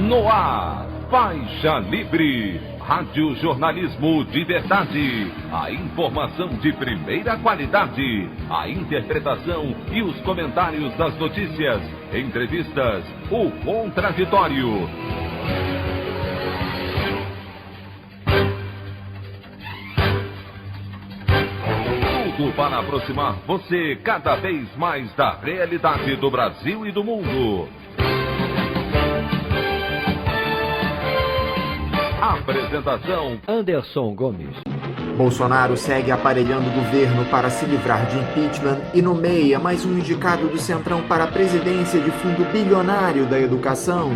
No ar, Faixa Livre, rádio jornalismo de verdade, a informação de primeira qualidade, a interpretação e os comentários das notícias, entrevistas, o contraditório. Tudo para aproximar você cada vez mais da realidade do Brasil e do mundo. Apresentação: Anderson Gomes. Bolsonaro segue aparelhando o governo para se livrar de impeachment e nomeia mais um indicado do Centrão para a presidência de fundo bilionário da educação.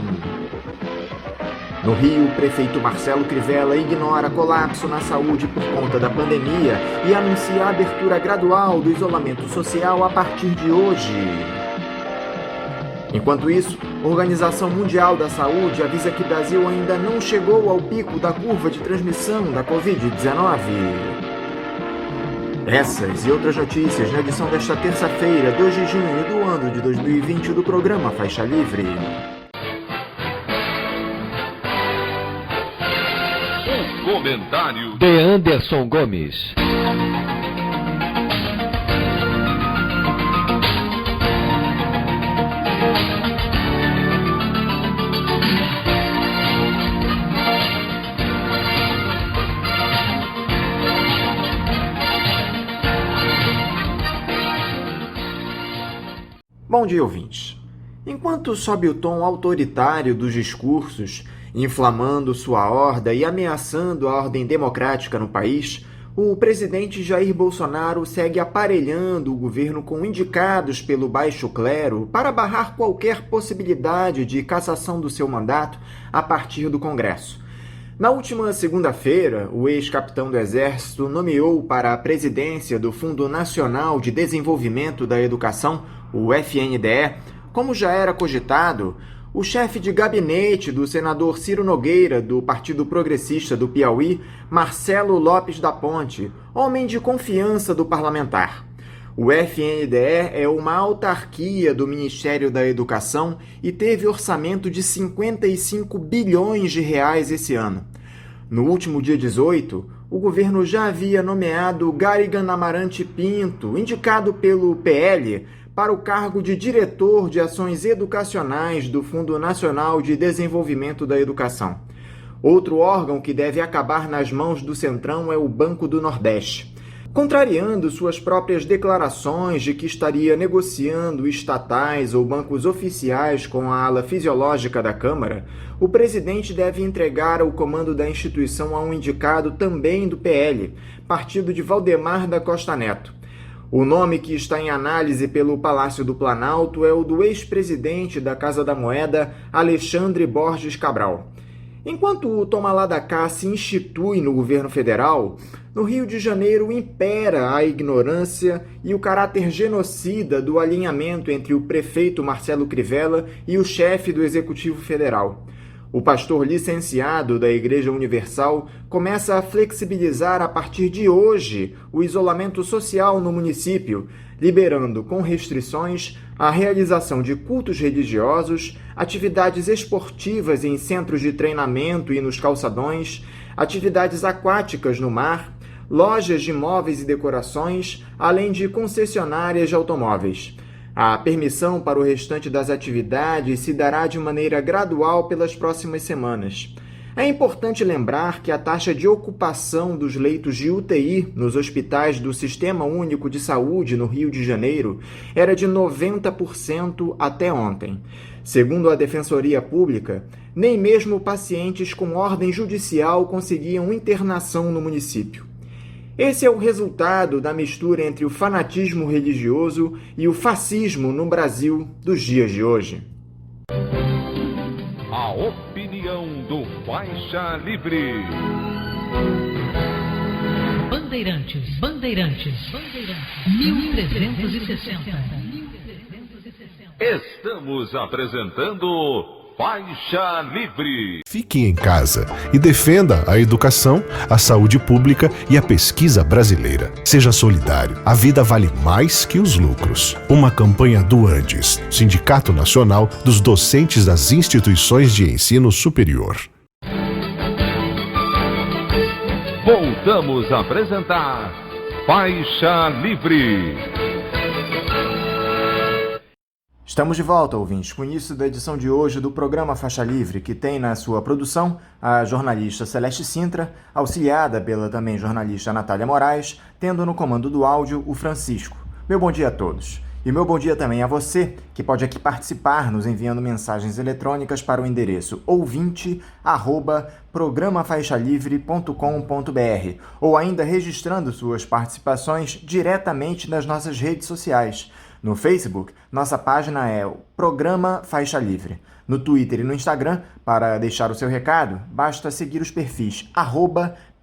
No Rio, o prefeito Marcelo Crivella ignora colapso na saúde por conta da pandemia e anuncia a abertura gradual do isolamento social a partir de hoje. Enquanto isso, a Organização Mundial da Saúde avisa que o Brasil ainda não chegou ao pico da curva de transmissão da Covid-19. Essas e outras notícias na edição desta terça-feira, 2 de junho do ano de 2020 do programa Faixa Livre. O comentário de Anderson Gomes. Bom dia, ouvintes. Enquanto sobe o tom autoritário dos discursos, inflamando sua horda e ameaçando a ordem democrática no país, o presidente Jair Bolsonaro segue aparelhando o governo com indicados pelo baixo clero para barrar qualquer possibilidade de cassação do seu mandato a partir do Congresso. Na última segunda-feira, o ex-capitão do Exército nomeou para a presidência do Fundo Nacional de Desenvolvimento da Educação, o FNDE, como já era cogitado, o chefe de gabinete do senador Ciro Nogueira, do Partido Progressista do Piauí, Marcelo Lopes da Ponte, homem de confiança do parlamentar. O FNDE é uma autarquia do Ministério da Educação e teve orçamento de 55 bilhões de reais esse ano. No último dia 18, o governo já havia nomeado Garrigan Amarante Pinto, indicado pelo PL, para o cargo de diretor de ações educacionais do Fundo Nacional de Desenvolvimento da Educação. Outro órgão que deve acabar nas mãos do Centrão é o Banco do Nordeste. Contrariando suas próprias declarações de que estaria negociando estatais ou bancos oficiais com a ala fisiológica da Câmara, o presidente deve entregar o comando da instituição a um indicado também do PL, partido de Valdemar da Costa Neto. O nome que está em análise pelo Palácio do Planalto é o do ex-presidente da Casa da Moeda, Alexandre Borges Cabral. Enquanto o toma lá da cá se institui no governo federal, no Rio de Janeiro impera a ignorância e o caráter genocida do alinhamento entre o prefeito Marcelo Crivella e o chefe do Executivo Federal. O pastor licenciado da Igreja Universal começa a flexibilizar a partir de hoje o isolamento social no município, liberando com restrições a realização de cultos religiosos, atividades esportivas em centros de treinamento e nos calçadões, atividades aquáticas no mar, lojas de móveis e decorações, além de concessionárias de automóveis. A permissão para o restante das atividades se dará de maneira gradual pelas próximas semanas. É importante lembrar que a taxa de ocupação dos leitos de UTI nos hospitais do Sistema Único de Saúde no Rio de Janeiro era de 90% até ontem. Segundo a Defensoria Pública, nem mesmo pacientes com ordem judicial conseguiam internação no município. Esse é o resultado da mistura entre o fanatismo religioso e o fascismo no Brasil dos dias de hoje. A opinião do Faixa Livre. Bandeirantes, 1360. Estamos apresentando Faixa Livre. Fique em casa e defenda a educação, a saúde pública e a pesquisa brasileira. Seja solidário. A vida vale mais que os lucros. Uma campanha do Andes, Sindicato Nacional dos Docentes das Instituições de Ensino Superior. Voltamos a apresentar Faixa Livre. Estamos de volta, ouvintes, com o início da edição de hoje do programa Faixa Livre, que tem na sua produção a jornalista Celeste Sintra, auxiliada pela também jornalista Natália Moraes, tendo no comando do áudio o Francisco. Meu bom dia a todos. E meu bom dia também a você, que pode aqui participar nos enviando mensagens eletrônicas para o endereço ouvinte@programafaixalivre.com.br ou ainda registrando suas participações diretamente nas nossas redes sociais. No Facebook, nossa página é o Programa Faixa Livre. No Twitter e no Instagram, para deixar o seu recado, basta seguir os perfis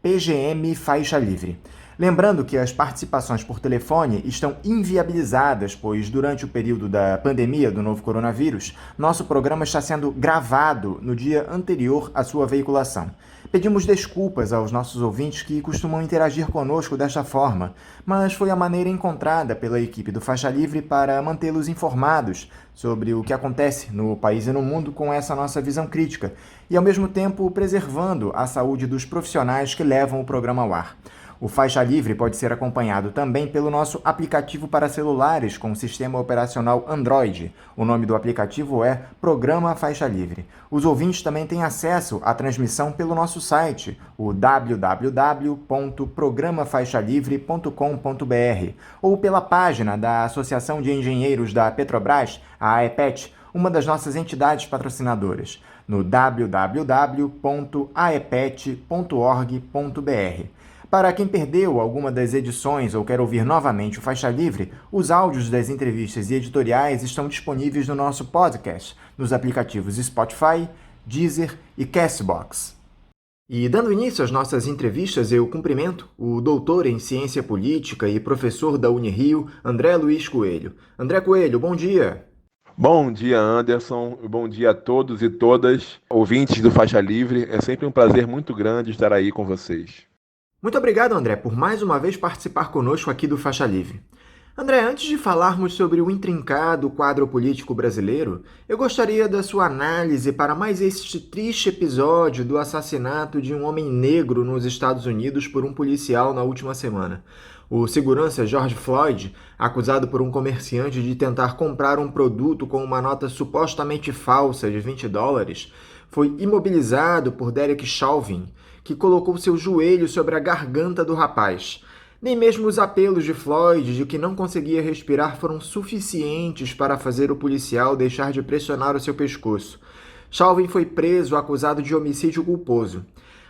@PGMFaixaLivre. Lembrando que as participações por telefone estão inviabilizadas, pois durante o período da pandemia do novo coronavírus, nosso programa está sendo gravado no dia anterior à sua veiculação. Pedimos desculpas aos nossos ouvintes que costumam interagir conosco desta forma, mas foi a maneira encontrada pela equipe do Faixa Livre para mantê-los informados sobre o que acontece no país e no mundo com essa nossa visão crítica, e ao mesmo tempo preservando a saúde dos profissionais que levam o programa ao ar. O Faixa Livre pode ser acompanhado também pelo nosso aplicativo para celulares com sistema operacional Android. O nome do aplicativo é Programa Faixa Livre. Os ouvintes também têm acesso à transmissão pelo nosso site, o www.programafaixalivre.com.br, ou pela página da Associação de Engenheiros da Petrobras, a AEPET, uma das nossas entidades patrocinadoras, no www.aepet.org.br. Para quem perdeu alguma das edições ou quer ouvir novamente o Faixa Livre, os áudios das entrevistas e editoriais estão disponíveis no nosso podcast, nos aplicativos Spotify, Deezer e Castbox. E dando início às nossas entrevistas, eu cumprimento o doutor em Ciência Política e professor da Unirio, André Luiz Coelho. André Coelho, bom dia! Bom dia, Anderson. Bom dia a todos e todas, ouvintes do Faixa Livre. É sempre um prazer muito grande estar aí com vocês. Muito obrigado, André, por mais uma vez participar conosco aqui do Faixa Livre. André, antes de falarmos sobre o intrincado quadro político brasileiro, eu gostaria da sua análise para mais este triste episódio do assassinato de um homem negro nos Estados Unidos por um policial na última semana. O segurança George Floyd, acusado por um comerciante de tentar comprar um produto com uma nota supostamente falsa de $20, foi imobilizado por Derek Chauvin, que colocou seu joelho sobre a garganta do rapaz. Nem mesmo os apelos de Floyd de que não conseguia respirar foram suficientes para fazer o policial deixar de pressionar o seu pescoço. Chauvin foi preso acusado de homicídio culposo.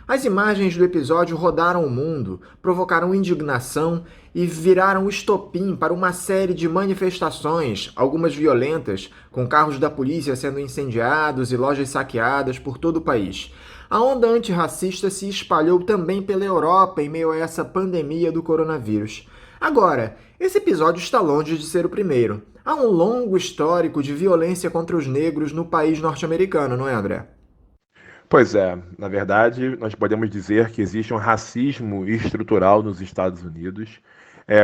As imagens do episódio rodaram o mundo, provocaram indignação e viraram estopim para uma série de manifestações, algumas violentas, com carros da polícia sendo incendiados e lojas saqueadas por todo o país. A onda antirracista se espalhou também pela Europa em meio a essa pandemia do coronavírus. Agora, esse episódio está longe de ser o primeiro. Há um longo histórico de violência contra os negros no país norte-americano, não é, André? Pois é, na verdade, nós podemos dizer que existe um racismo estrutural nos Estados Unidos,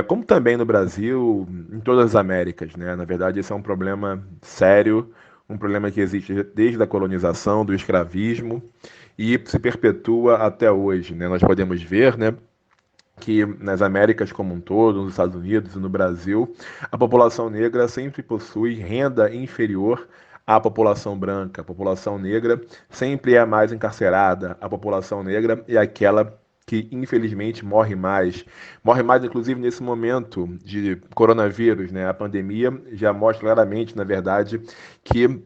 como também no Brasil, em todas as Américas, né? Na verdade, esse é um problema sério, um problema que existe desde a colonização, do escravismo, e se perpetua até hoje, né? Nós podemos ver, né, que nas Américas como um todo, nos Estados Unidos e no Brasil, a população negra sempre possui renda inferior à população branca. A população negra sempre é a mais encarcerada. A população negra é aquela que, infelizmente, morre mais. Morre mais, inclusive, nesse momento de coronavírus, né? A pandemia já mostra claramente, na verdade, que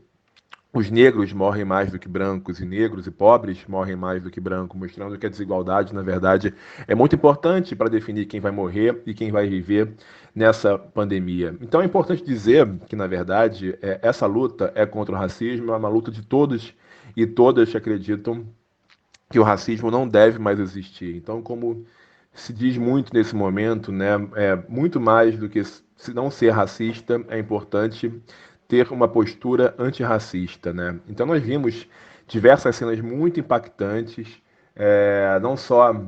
os negros morrem mais do que brancos, e negros e pobres morrem mais do que brancos, mostrando que a desigualdade, na verdade, é muito importante para definir quem vai morrer e quem vai viver nessa pandemia. Então é importante dizer que, na verdade, essa luta é contra o racismo, é uma luta de todos e todas que acreditam que o racismo não deve mais existir. Então, como se diz muito nesse momento, né, muito mais do que se não ser racista, é importante ter uma postura antirracista, né? Então nós vimos diversas cenas muito impactantes, não só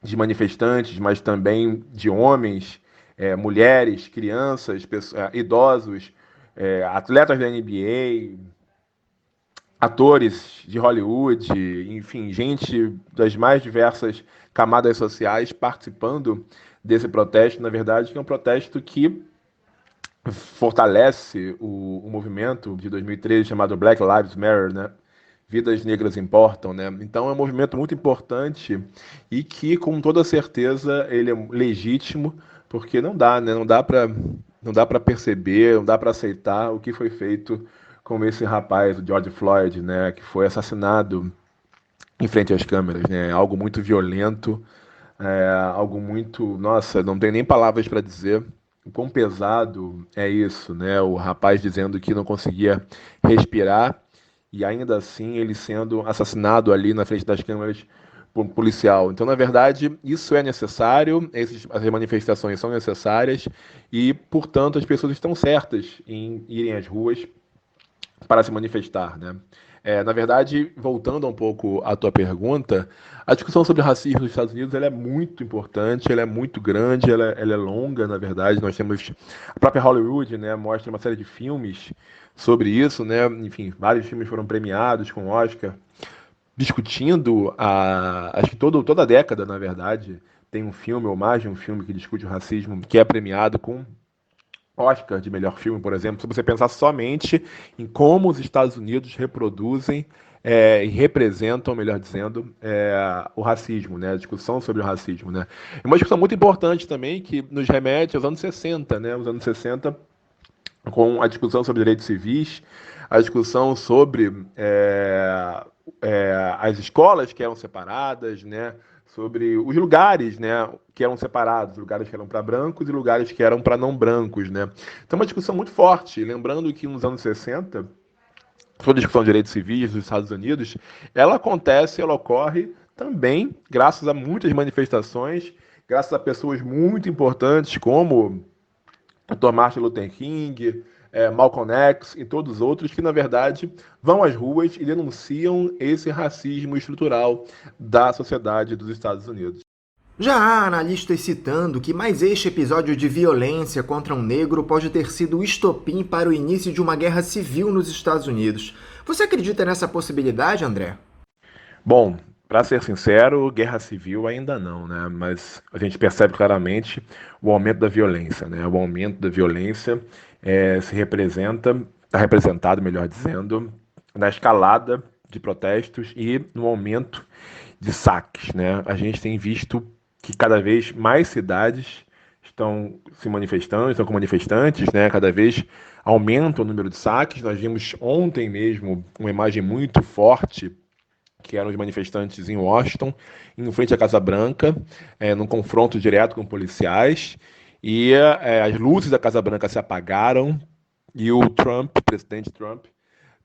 de manifestantes, mas também de homens, mulheres, crianças, idosos, atletas da NBA, atores de Hollywood, enfim, gente das mais diversas camadas sociais participando desse protesto, na verdade, que é um protesto que fortalece o movimento de 2013 chamado Black Lives Matter, né? Vidas negras importam, né? Então é um movimento muito importante e que, com toda certeza, ele é legítimo, porque não dá, né? Não dá para perceber, não dá para aceitar o que foi feito com esse rapaz, o George Floyd, né? Que foi assassinado em frente às câmeras, né? Algo muito violento, algo muito, nossa, não tem nem palavras para dizer o quão pesado é isso, né? O rapaz dizendo que não conseguia respirar e ainda assim ele sendo assassinado ali na frente das câmeras por um policial. Então, na verdade, isso é necessário, as manifestações são necessárias e, portanto, as pessoas estão certas em irem às ruas para se manifestar, né? Na verdade, voltando um pouco à tua pergunta, a discussão sobre racismo nos Estados Unidos ela é muito importante, ela é muito grande, ela é longa, na verdade. Nós temos a própria Hollywood, né, mostra uma série de filmes sobre isso, né? Enfim, vários filmes foram premiados com Oscar, discutindo acho que toda a década, na verdade, tem um filme ou mais de um filme que discute o racismo que é premiado com Oscar de melhor filme, por exemplo, se você pensar somente em como os Estados Unidos reproduzem e representam, melhor dizendo, o racismo, né? A discussão sobre o racismo, né? É uma discussão muito importante também que nos remete aos anos 60, né? Os anos 60, com a discussão sobre direitos civis, a discussão sobre as escolas que eram separadas, né? Sobre os lugares, né, que eram separados, lugares que eram para brancos e lugares que eram para não brancos, né. Então, uma discussão muito forte, lembrando que nos anos 60, toda a discussão de direitos civis dos Estados Unidos, ela ocorre também graças a muitas manifestações, graças a pessoas muito importantes como o Dr. Martin Luther King, Malcolm X e todos os outros que, na verdade, vão às ruas e denunciam esse racismo estrutural da sociedade dos Estados Unidos. Já há analistas citando que mais este episódio de violência contra um negro pode ter sido o estopim para o início de uma guerra civil nos Estados Unidos. Você acredita nessa possibilidade, André? Bom, para ser sincero, guerra civil ainda não, né? Mas a gente percebe claramente o aumento da violência, né? O aumento da violência está representado, melhor dizendo, na escalada de protestos e no aumento de saques, né? A gente tem visto que cada vez mais cidades estão se manifestando, estão com manifestantes, né? Cada vez aumenta o número de saques. Nós vimos ontem mesmo uma imagem muito forte que eram os manifestantes em Washington, em frente à Casa Branca, num confronto direto com policiais, e as luzes da Casa Branca se apagaram, e o presidente Trump,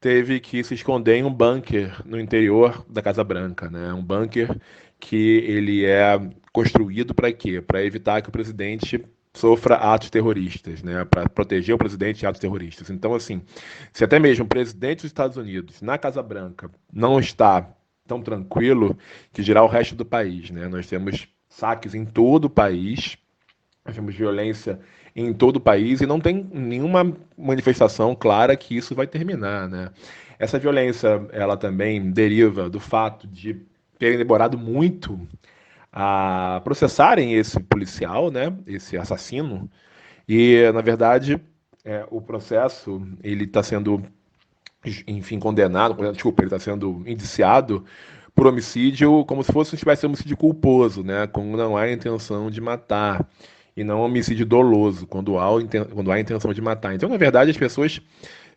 teve que se esconder em um bunker no interior da Casa Branca, né? Um bunker que ele é construído para quê? Para evitar que o presidente sofra atos terroristas, né? Para proteger o presidente de atos terroristas. Então, assim, se até mesmo o presidente dos Estados Unidos, na Casa Branca, não está tão tranquilo, que dirá o resto do país, né? Nós temos saques em todo o país, nós temos violência em todo o país e não tem nenhuma manifestação clara que isso vai terminar, né? Essa violência, ela também deriva do fato de terem demorado muito a processarem esse policial, né? Esse assassino, e, na verdade, o processo, ele está sendo, enfim, ele está sendo indiciado por homicídio como se tivesse um homicídio culposo, né? Quando não há intenção de matar, e não homicídio doloso, quando há intenção de matar. Então, na verdade, as pessoas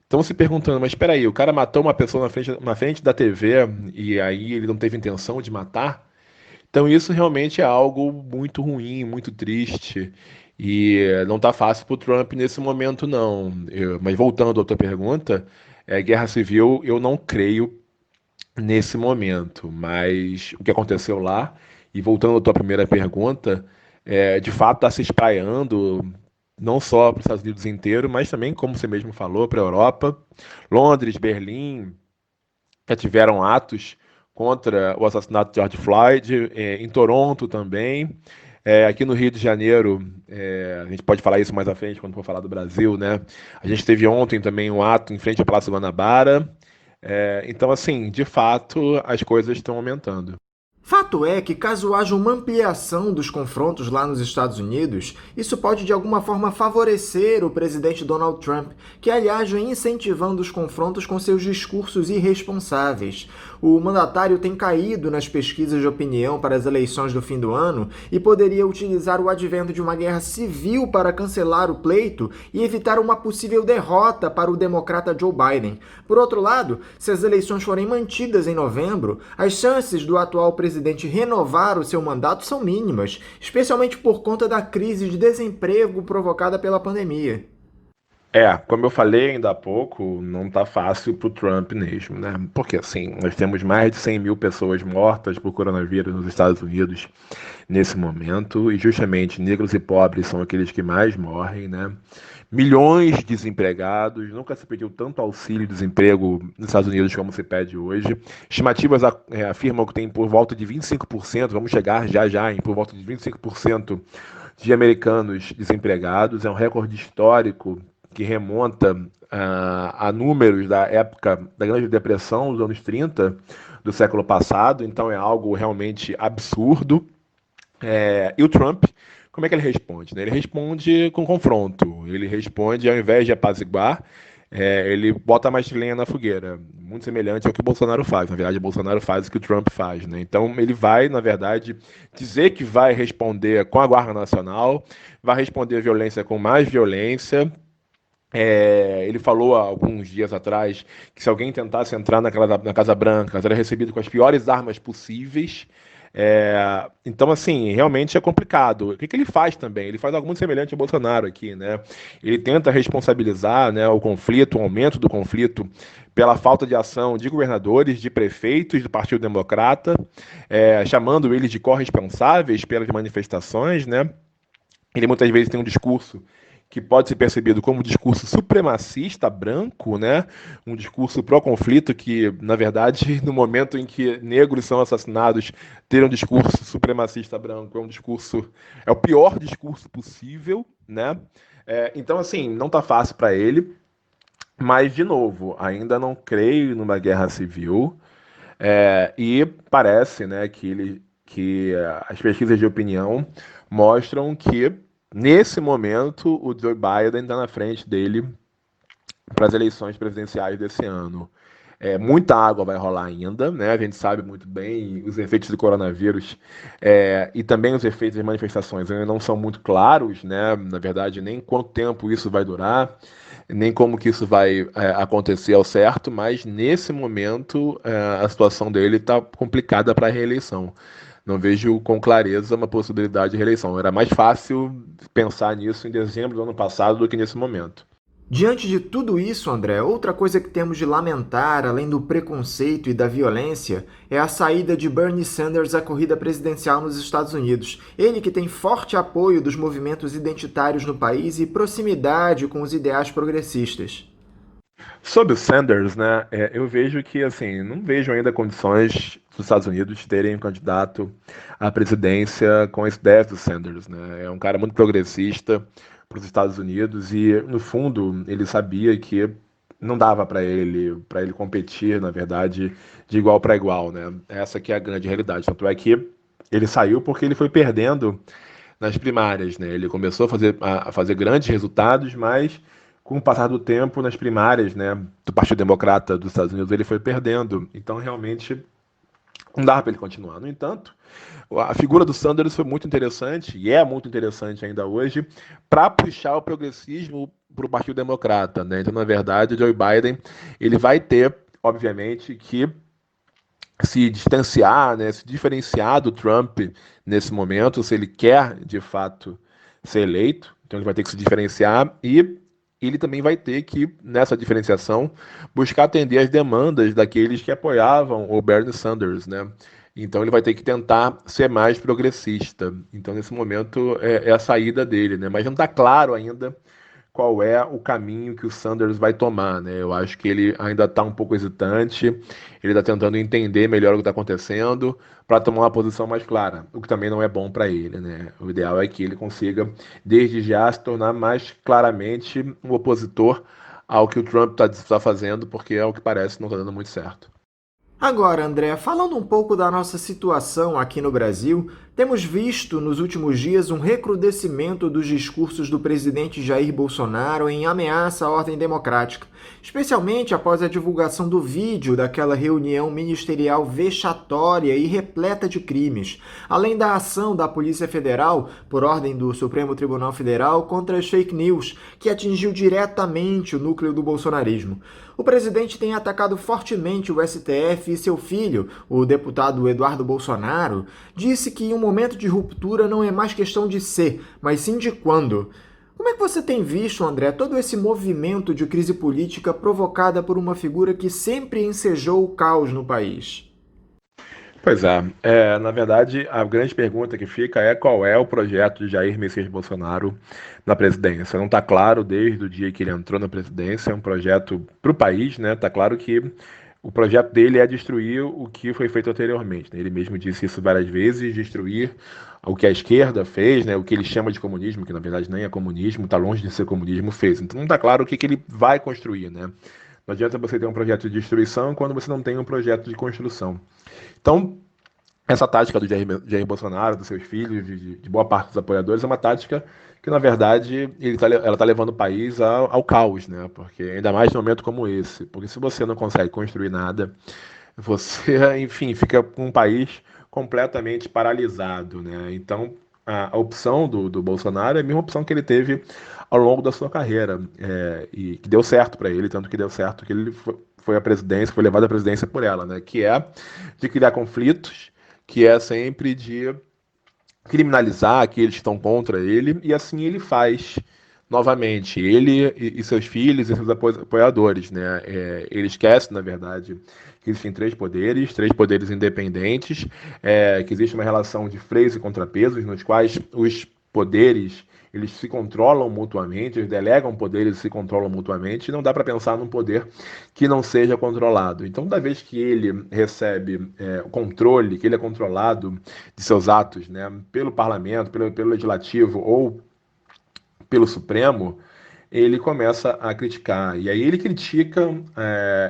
estão se perguntando, mas espera aí, o cara matou uma pessoa na frente da TV e aí ele não teve intenção de matar? Então, isso realmente é algo muito ruim, muito triste, e não está fácil para o Trump nesse momento, não. Mas voltando à outra pergunta, guerra civil, eu não creio nesse momento, mas o que aconteceu lá, e voltando à tua primeira pergunta, de fato está se espraiando não só para os Estados Unidos inteiro, mas também, como você mesmo falou, para a Europa. Londres, Berlim, já tiveram atos contra o assassinato de George Floyd, em Toronto também. Aqui no Rio de Janeiro, a gente pode falar isso mais à frente quando for falar do Brasil, né? A gente teve ontem também um ato em frente à Praça Guanabara. Então, assim, de fato, as coisas estão aumentando. Fato é que, caso haja uma ampliação dos confrontos lá nos Estados Unidos, isso pode de alguma forma favorecer o presidente Donald Trump, que aliás vem incentivando os confrontos com seus discursos irresponsáveis. O mandatário tem caído nas pesquisas de opinião para as eleições do fim do ano e poderia utilizar o advento de uma guerra civil para cancelar o pleito e evitar uma possível derrota para o democrata Joe Biden. Por outro lado, se as eleições forem mantidas em novembro, as chances do atual presidente renovar o seu mandato são mínimas, especialmente por conta da crise de desemprego provocada pela pandemia. Como eu falei ainda há pouco, não tá fácil pro Trump mesmo, né? Porque, assim, nós temos mais de 100 mil pessoas mortas por coronavírus nos Estados Unidos nesse momento, e justamente negros e pobres são aqueles que mais morrem, né? Milhões de desempregados, nunca se pediu tanto auxílio-desemprego nos Estados Unidos como se pede hoje. Estimativas afirmam que tem por volta de 25%, vamos chegar já em por volta de 25% de americanos desempregados. É um recorde histórico que remonta a números da época da Grande Depressão, dos anos 30 do século passado, então é algo realmente absurdo. E o Trump, como é que ele responde, né? Ele responde com confronto, ele responde, ao invés de apaziguar, ele bota mais lenha na fogueira, muito semelhante ao que o Bolsonaro faz. Na verdade, o Bolsonaro faz o que o Trump faz, né? Então, ele vai, na verdade, dizer que vai responder com a Guarda Nacional, vai responder a violência com mais violência. Ele falou há alguns dias atrás que se alguém tentasse entrar na Casa Branca, era recebido com as piores armas possíveis. Então, assim, realmente é complicado. O que ele faz também? Ele faz algo muito semelhante ao Bolsonaro aqui, né? Ele tenta responsabilizar, né, o conflito, o aumento do conflito, pela falta de ação de governadores, de prefeitos do Partido Democrata, chamando eles de corresponsáveis pelas manifestações, né? Ele muitas vezes tem um discurso que pode ser percebido como um discurso supremacista branco, né? Um discurso pró-conflito que, na verdade, no momento em que negros são assassinados, ter um discurso supremacista branco é o pior discurso possível, né? Então, assim, não tá fácil para ele, mas, de novo, ainda não creio numa guerra civil, e parece, né, que as pesquisas de opinião mostram que nesse momento, o Joe Biden está na frente dele para as eleições presidenciais desse ano. Muita água vai rolar ainda, né? A gente sabe muito bem os efeitos do coronavírus e também os efeitos das manifestações ainda não são muito claros, né? Na verdade, nem quanto tempo isso vai durar, nem como que isso vai acontecer ao certo, mas nesse momento a situação dele está complicada para a reeleição. Não vejo com clareza uma possibilidade de reeleição. Era mais fácil pensar nisso em dezembro do ano passado do que nesse momento. Diante de tudo isso, André, outra coisa que temos de lamentar, além do preconceito e da violência, é a saída de Bernie Sanders à corrida presidencial nos Estados Unidos. Ele que tem forte apoio dos movimentos identitários no país e proximidade com os ideais progressistas. Sobre o Sanders, né, eu vejo que, assim, não vejo ainda condições dos Estados Unidos terem um candidato à presidência com as ideias do Sanders, né? É um cara muito progressista para os Estados Unidos e, no fundo, ele sabia que não dava para ele competir, na verdade, de igual para igual, né? Essa que é a grande realidade. Tanto é que ele saiu porque ele foi perdendo nas primárias, né? Ele começou a fazer grandes resultados, mas com o passar do tempo, nas primárias, né, do Partido Democrata dos Estados Unidos, ele foi perdendo. Então, realmente, não dava para ele continuar. No entanto, a figura do Sanders foi muito interessante, e é muito interessante ainda hoje, para puxar o progressismo para o Partido Democrata, né? Então, na verdade, o Joe Biden ele vai ter, obviamente, que se distanciar, né, se diferenciar do Trump nesse momento, se ele quer, de fato, ser eleito. Então, ele vai ter que se diferenciar e ele também vai ter que, nessa diferenciação, buscar atender as demandas daqueles que apoiavam o Bernie Sanders, né? Então ele vai ter que tentar ser mais progressista. Então nesse momento é a saída dele, né? Mas não está claro ainda qual é o caminho que o Sanders vai tomar, né? Eu acho que ele ainda está um pouco hesitante, ele está tentando entender melhor o que está acontecendo para tomar uma posição mais clara, o que também não é bom para ele, né? O ideal é que ele consiga, desde já, se tornar mais claramente um opositor ao que o Trump está fazendo, porque é o que parece não está dando muito certo. Agora, André, falando um pouco da nossa situação aqui no Brasil, temos visto nos últimos dias um recrudescimento dos discursos do presidente Jair Bolsonaro em ameaça à ordem democrática, especialmente após a divulgação do vídeo daquela reunião ministerial vexatória e repleta de crimes, além da ação da Polícia Federal, por ordem do Supremo Tribunal Federal, contra as fake news, que atingiu diretamente o núcleo do bolsonarismo. O presidente tem atacado fortemente o STF e seu filho, o deputado Eduardo Bolsonaro, disse que em um momento de ruptura não é mais questão de ser, mas sim de quando. Como é que você tem visto, André, todo esse movimento de crise política provocada por uma figura que sempre ensejou o caos no país? Pois na verdade, a grande pergunta que fica é qual é o projeto de Jair Messias Bolsonaro na presidência. Não está claro desde o dia que ele entrou na presidência, é um projeto para o país, né? Está claro que o projeto dele é destruir o que foi feito anteriormente, né? Ele mesmo disse isso várias vezes, destruir o que a esquerda fez, né? O que ele chama de comunismo, que na verdade nem é comunismo, está longe de ser comunismo, fez. Então não está claro o que ele vai construir, né? Não adianta você ter um projeto de destruição quando você não tem um projeto de construção. Então, essa tática do Jair Bolsonaro, dos seus filhos, de boa parte dos apoiadores, é uma tática que, na verdade, ela está levando o país ao caos, né? Porque ainda mais num momento como esse. Porque se você não consegue construir nada, você, enfim, fica com um país completamente paralisado, né? Então, a opção do Bolsonaro é a mesma opção que ele teve ao longo da sua carreira, e que deu certo para ele, tanto que deu certo que ele foi à presidência, foi levado à presidência por ela, né? Que é de criar conflitos, que é sempre de criminalizar aqueles que estão contra ele, e assim ele faz novamente, ele e seus filhos e seus apoiadores, né? Ele esquece, na verdade, que existem três poderes independentes, que existe uma relação de freios e contrapesos, nos quais os poderes eles se controlam mutuamente, eles delegam poderes e se controlam mutuamente, e não dá para pensar num poder que não seja controlado. Então, da vez que ele recebe o controle, que ele é controlado de seus atos, né, pelo parlamento, pelo legislativo ou pelo Supremo, ele começa a criticar. E aí ele critica,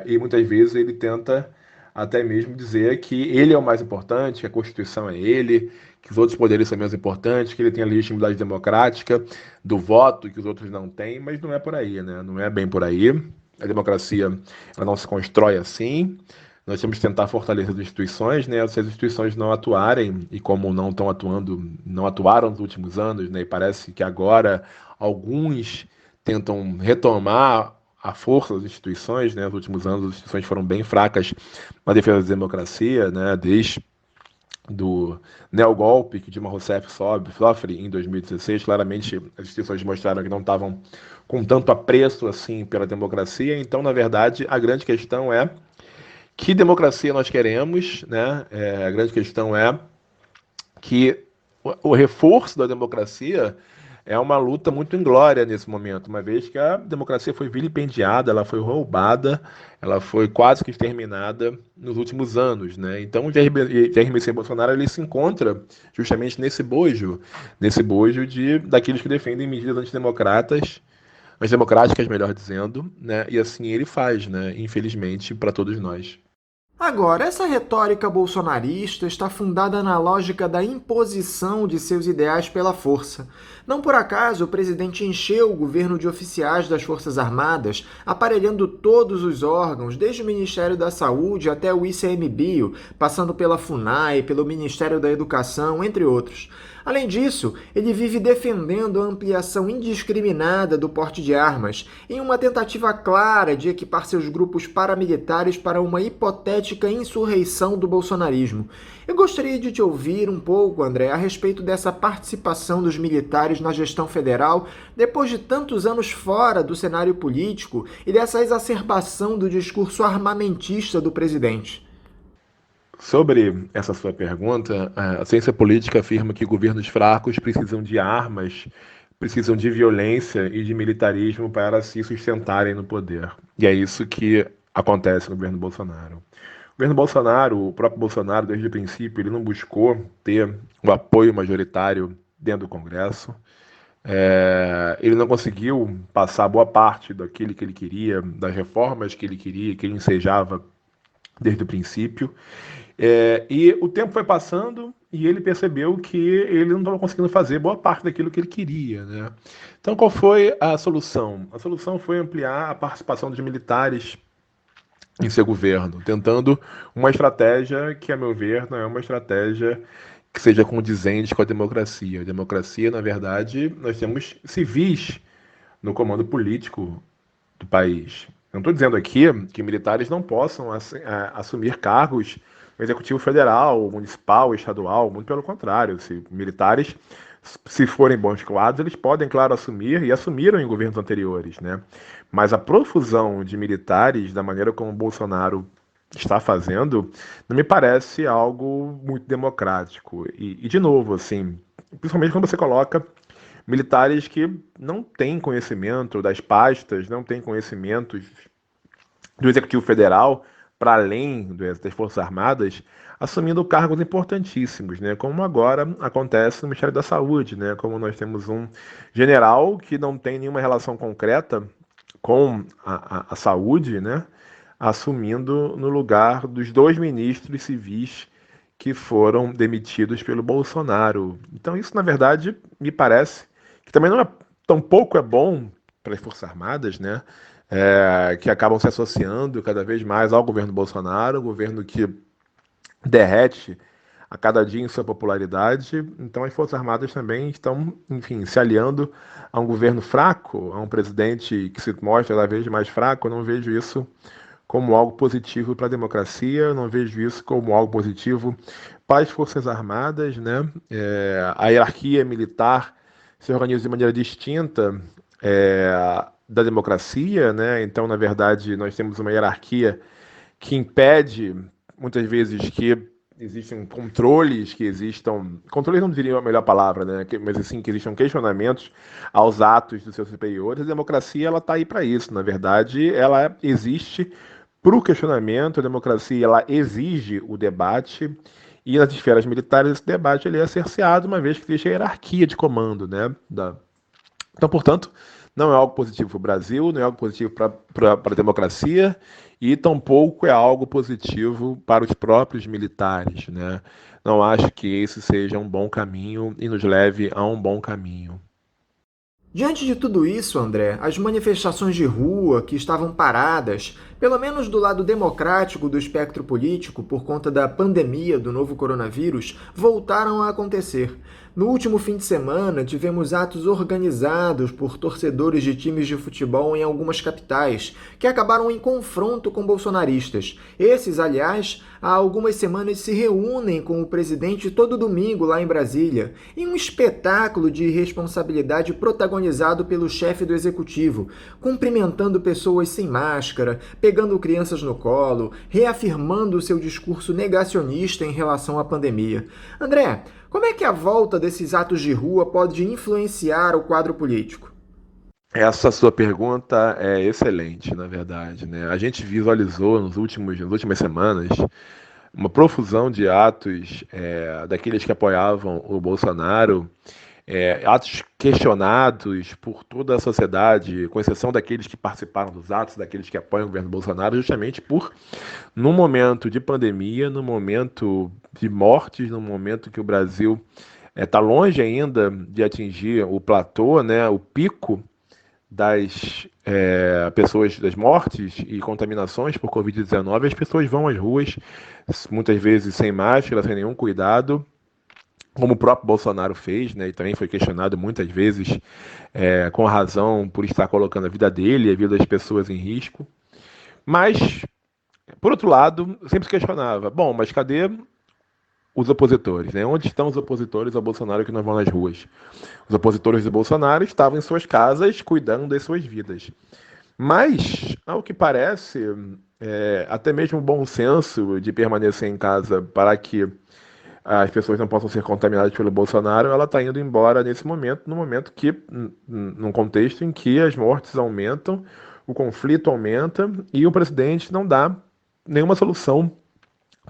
e muitas vezes ele tenta até mesmo dizer que ele é o mais importante, que a Constituição é ele, que os outros poderes são menos importantes, que ele tem a legitimidade democrática do voto, que os outros não têm, mas não é por aí, né? Não é bem por aí. A democracia ela não se constrói assim. Nós temos que tentar fortalecer as instituições, né? Se as instituições não atuarem, e como não estão atuando, não atuaram nos últimos anos, né? E parece que agora alguns tentam retomar a força das instituições, né? Nos últimos anos as instituições foram bem fracas na defesa da democracia, né? Desde do neogolpe que Dilma Rousseff sofre em 2016, claramente as instituições mostraram que não estavam com tanto apreço assim pela democracia. Então, na verdade, a grande questão é que democracia nós queremos, né? A grande questão é que o reforço da democracia é uma luta muito inglória nesse momento, uma vez que a democracia foi vilipendiada, ela foi roubada, ela foi quase que exterminada nos últimos anos, né? Então o Jair Messias Bolsonaro ele se encontra justamente nesse bojo daqueles que defendem medidas antidemocráticas, melhor dizendo, né? E assim ele faz, né? Infelizmente para todos nós. Agora, essa retórica bolsonarista está fundada na lógica da imposição de seus ideais pela força. Não por acaso, o presidente encheu o governo de oficiais das Forças Armadas, aparelhando todos os órgãos, desde o Ministério da Saúde até o ICMBio, passando pela FUNAI, pelo Ministério da Educação, entre outros. Além disso, ele vive defendendo a ampliação indiscriminada do porte de armas, em uma tentativa clara de equipar seus grupos paramilitares para uma hipotética insurreição do bolsonarismo. Eu gostaria de te ouvir um pouco, André, a respeito dessa participação dos militares na gestão federal, depois de tantos anos fora do cenário político e dessa exacerbação do discurso armamentista do presidente. Sobre essa sua pergunta, a ciência política afirma que governos fracos precisam de armas, precisam de violência e de militarismo para se sustentarem no poder. E é isso que acontece no governo Bolsonaro. O governo Bolsonaro, o próprio Bolsonaro, desde o princípio, ele não buscou ter o apoio majoritário dentro do Congresso. Ele não conseguiu passar boa parte daquilo que ele queria, das reformas que ele queria, que ele ensejava desde o princípio. E o tempo foi passando e ele percebeu que ele não estava conseguindo fazer boa parte daquilo que ele queria, né? Então, qual foi a solução? A solução foi ampliar a participação dos militares em seu governo, tentando uma estratégia que, a meu ver, não é uma estratégia que seja condizente com a democracia. A democracia, na verdade, nós temos civis no comando político do país. Não estou dizendo aqui que militares não possam assumir cargos no Executivo Federal, Municipal, Estadual, muito pelo contrário. Se militares, se forem bons quadros, eles podem, claro, assumir e assumiram em governos anteriores, né? Mas a profusão de militares, da maneira como o Bolsonaro está fazendo, não me parece algo muito democrático. E de novo, assim, principalmente quando você coloca militares que não têm conhecimento das pastas, não têm conhecimentos do Executivo Federal, para além das Forças Armadas, assumindo cargos importantíssimos, né? Como agora acontece no Ministério da Saúde, né? Como nós temos um general que não tem nenhuma relação concreta com a saúde, né? Assumindo no lugar dos 2 ministros civis que foram demitidos pelo Bolsonaro. Então isso, na verdade, me parece que também não é, tampouco é bom para as Forças Armadas, né? Que acabam se associando cada vez mais ao governo Bolsonaro, governo que derrete a cada dia em sua popularidade. Então as Forças Armadas também estão, enfim, se aliando a um governo fraco, a um presidente que se mostra cada vez mais fraco. Eu não vejo isso como algo positivo para a democracia, eu não vejo isso como algo positivo para as Forças Armadas, né? A hierarquia militar se organiza de maneira distinta da democracia, né? Então, na verdade, nós temos uma hierarquia que impede, muitas vezes, que existam controles, controles não diria a melhor palavra, né? Mas assim, que existam questionamentos aos atos dos seus superiores. A democracia, ela está aí para isso. Na verdade, ela existe para o questionamento. A democracia, ela exige o debate, e nas esferas militares esse debate ele é cerceado, uma vez que existe a hierarquia de comando, né? Então, portanto, não é algo positivo para o Brasil, não é algo positivo para a democracia, e tampouco é algo positivo para os próprios militares, né? Não acho que esse seja um bom caminho e nos leve a um bom caminho. Diante de tudo isso, André, as manifestações de rua que estavam paradas, pelo menos do lado democrático do espectro político, por conta da pandemia do novo coronavírus, voltaram a acontecer. No último fim de semana, tivemos atos organizados por torcedores de times de futebol em algumas capitais, que acabaram em confronto com bolsonaristas. Esses, aliás, há algumas semanas se reúnem com o presidente todo domingo lá em Brasília, em um espetáculo de irresponsabilidade protagonizado pelo chefe do executivo, cumprimentando pessoas sem máscara, pegando crianças no colo, reafirmando seu discurso negacionista em relação à pandemia. André, como é que a volta desses atos de rua pode influenciar o quadro político? Essa sua pergunta é excelente, na verdade, né? A gente visualizou nas últimas semanas uma profusão de atos daqueles que apoiavam o Bolsonaro, atos questionados por toda a sociedade, com exceção daqueles que participaram dos atos, daqueles que apoiam o governo Bolsonaro, justamente num momento de pandemia, num momento de mortes, num momento que o Brasil está longe ainda de atingir o platô, né, o pico das pessoas, das mortes e contaminações por Covid-19, as pessoas vão às ruas, muitas vezes sem máscara, sem nenhum cuidado, como o próprio Bolsonaro fez, né, e também foi questionado muitas vezes, com razão, por estar colocando a vida dele e a vida das pessoas em risco. Mas, por outro lado, sempre se questionava, bom, mas cadê os opositores, né? Onde estão os opositores ao Bolsonaro que não vão nas ruas? Os opositores do Bolsonaro estavam em suas casas cuidando das suas vidas. Mas, ao que parece, até mesmo o bom senso de permanecer em casa para que as pessoas não possam ser contaminadas pelo Bolsonaro, ela está indo embora nesse momento, no momento que, num contexto em que as mortes aumentam, o conflito aumenta e o presidente não dá nenhuma solução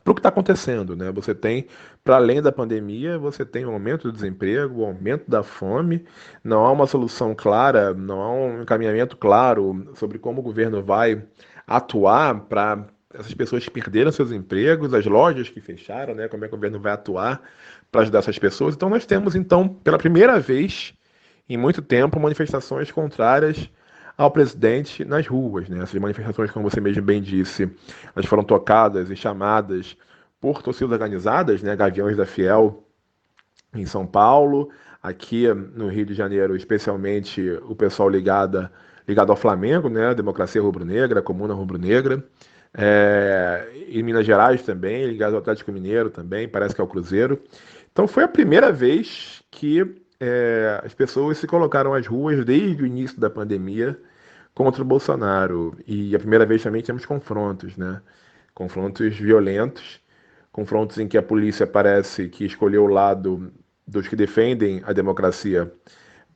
para o que está acontecendo, né? Você tem, para além da pandemia, você tem o aumento do desemprego, o aumento da fome, não há uma solução clara, não há um encaminhamento claro sobre como o governo vai atuar para essas pessoas que perderam seus empregos, as lojas que fecharam, né? Como é que o governo vai atuar para ajudar essas pessoas. Então nós temos, então, pela primeira vez em muito tempo, manifestações contrárias ao presidente nas ruas, né? Essas manifestações, como você mesmo bem disse, elas foram tocadas e chamadas por torcidas organizadas, né? Gaviões da Fiel em São Paulo, aqui no Rio de Janeiro, especialmente o pessoal ligado ao Flamengo, né? Democracia Rubro-Negra, Comuna Rubro-Negra, em Minas Gerais também, ligado ao Atlético Mineiro também, parece que é o Cruzeiro. Então foi a primeira vez que as pessoas se colocaram às ruas desde o início da pandemia contra o Bolsonaro. E a primeira vez também temos confrontos, né? Confrontos violentos, confrontos em que a polícia parece que escolheu o lado dos que defendem a democracia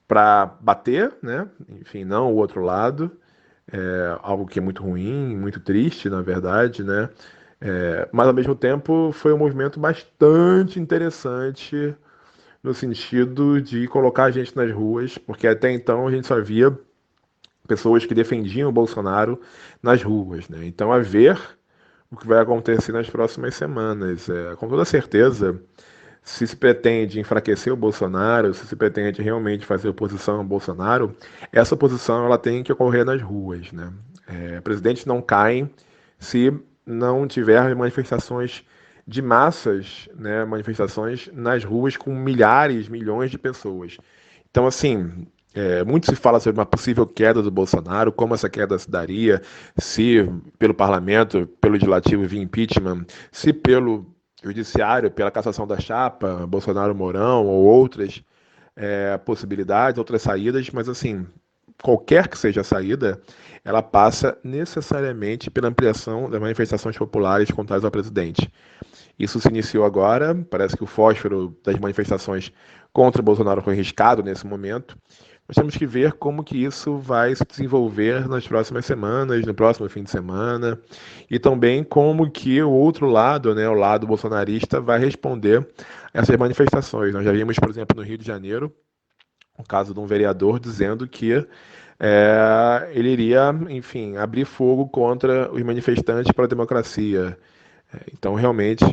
para bater, né? Enfim, não o outro lado. Algo que é muito ruim, muito triste, na verdade, né? Mas, ao mesmo tempo, foi um movimento bastante interessante no sentido de colocar a gente nas ruas, porque até então a gente só via pessoas que defendiam o Bolsonaro nas ruas, né? Então, a ver o que vai acontecer nas próximas semanas. Com toda certeza, se pretende enfraquecer o Bolsonaro, se pretende realmente fazer oposição ao Bolsonaro, essa oposição ela tem que ocorrer nas ruas, né? Presidentes não caem se não tiver manifestações de massas, né? Manifestações nas ruas com milhares, milhões de pessoas. Então, assim, muito se fala sobre uma possível queda do Bolsonaro, como essa queda se daria, se pelo parlamento, pelo legislativo via impeachment, se pelo judiciário, pela cassação da chapa, Bolsonaro-Mourão ou outras possibilidades, outras saídas, mas assim, qualquer que seja a saída, ela passa necessariamente pela ampliação das manifestações populares contrárias ao presidente. Isso se iniciou agora, parece que o fósforo das manifestações contra o Bolsonaro foi riscado nesse momento. Nós temos que ver como que isso vai se desenvolver nas próximas semanas, no próximo fim de semana, e também como que o outro lado, né, o lado bolsonarista, vai responder a essas manifestações. Nós já vimos, por exemplo, no Rio de Janeiro, o caso de um vereador dizendo que ele iria, enfim, abrir fogo contra os manifestantes pela democracia. Então, realmente,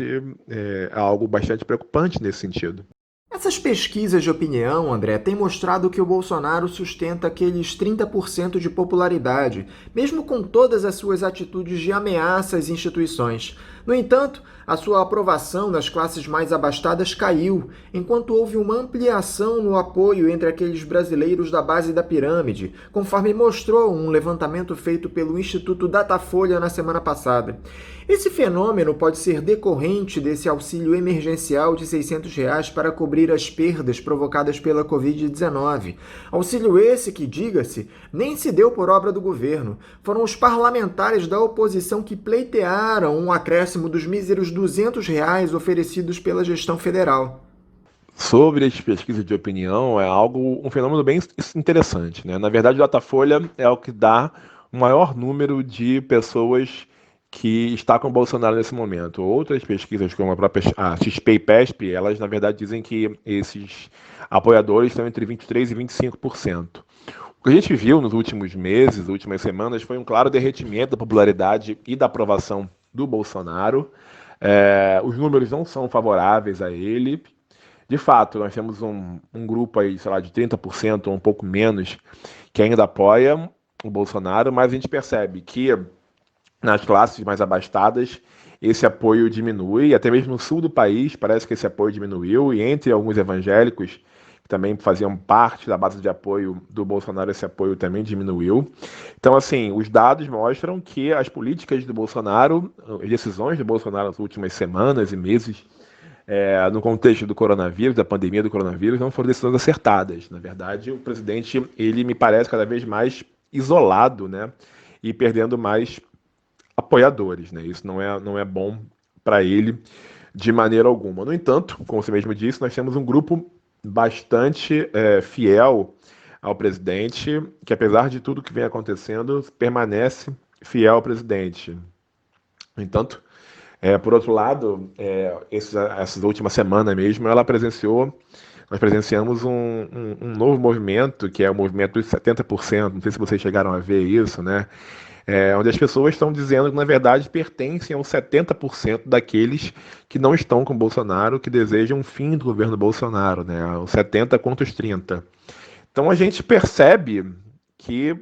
é algo bastante preocupante nesse sentido. Essas pesquisas de opinião, André, têm mostrado que o Bolsonaro sustenta aqueles 30% de popularidade, mesmo com todas as suas atitudes de ameaça às instituições. No entanto, a sua aprovação nas classes mais abastadas caiu, enquanto houve uma ampliação no apoio entre aqueles brasileiros da base da pirâmide, conforme mostrou um levantamento feito pelo Instituto Datafolha na semana passada. Esse fenômeno pode ser decorrente desse auxílio emergencial de R$ 600 para cobrir as perdas provocadas pela Covid-19. Auxílio esse que, diga-se, nem se deu por obra do governo. Foram os parlamentares da oposição que pleitearam um acréscimo dos míseros R$ 200 oferecidos pela gestão federal. Sobre as pesquisas de opinião, um fenômeno bem interessante, né? Na verdade, o Datafolha é o que dá o maior número de pessoas que está com o Bolsonaro nesse momento. Outras pesquisas, como a própria XP e PESP, elas, na verdade, dizem que esses apoiadores estão entre 23% e 25%. O que a gente viu nos últimos meses, nas últimas semanas, foi um claro derretimento da popularidade e da aprovação do Bolsonaro. Os números não são favoráveis a ele. De fato, nós temos um grupo aí, sei lá, de 30% ou um pouco menos, que ainda apoia o Bolsonaro, mas a gente percebe que nas classes mais abastadas esse apoio diminui, até mesmo no sul do país parece que esse apoio diminuiu, e entre alguns evangélicos que também faziam parte da base de apoio do Bolsonaro, esse apoio também diminuiu. Então, assim, os dados mostram que as políticas do Bolsonaro, as decisões do Bolsonaro nas últimas semanas e meses, no contexto do coronavírus, da pandemia do coronavírus, não foram decisões acertadas. Na verdade, o presidente, ele me parece cada vez mais isolado, né? E perdendo mais apoiadores, né? Isso não é bom para ele de maneira alguma. No entanto, como você mesmo disse, nós temos um grupo bastante fiel ao presidente, que apesar de tudo que vem acontecendo, permanece fiel ao presidente. No entanto, por outro lado, essas últimas semanas mesmo, nós presenciamos um novo movimento, que é o movimento dos 70%, não sei se vocês chegaram a ver isso, né? Onde as pessoas estão dizendo que, na verdade, pertencem aos 70% daqueles que não estão com Bolsonaro, que desejam o fim do governo Bolsonaro, né? Os 70 contra os 30. Então a gente percebe que,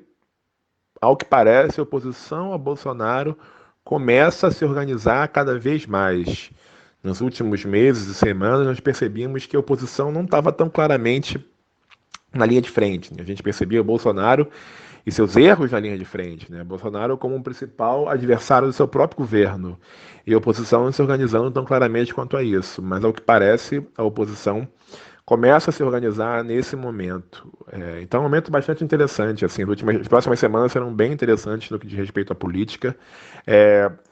ao que parece, a oposição a Bolsonaro começa a se organizar cada vez mais. Nos últimos meses e semanas, nós percebíamos que a oposição não estava tão claramente na linha de frente, né? A gente percebia o Bolsonaro e seus erros na linha de frente, né? Bolsonaro como um principal adversário do seu próprio governo e a oposição não se organizando tão claramente quanto a isso. Mas, ao que parece, a oposição começa a se organizar nesse momento. Então é um momento bastante interessante. Assim, as próximas semanas serão bem interessantes no que diz respeito à política.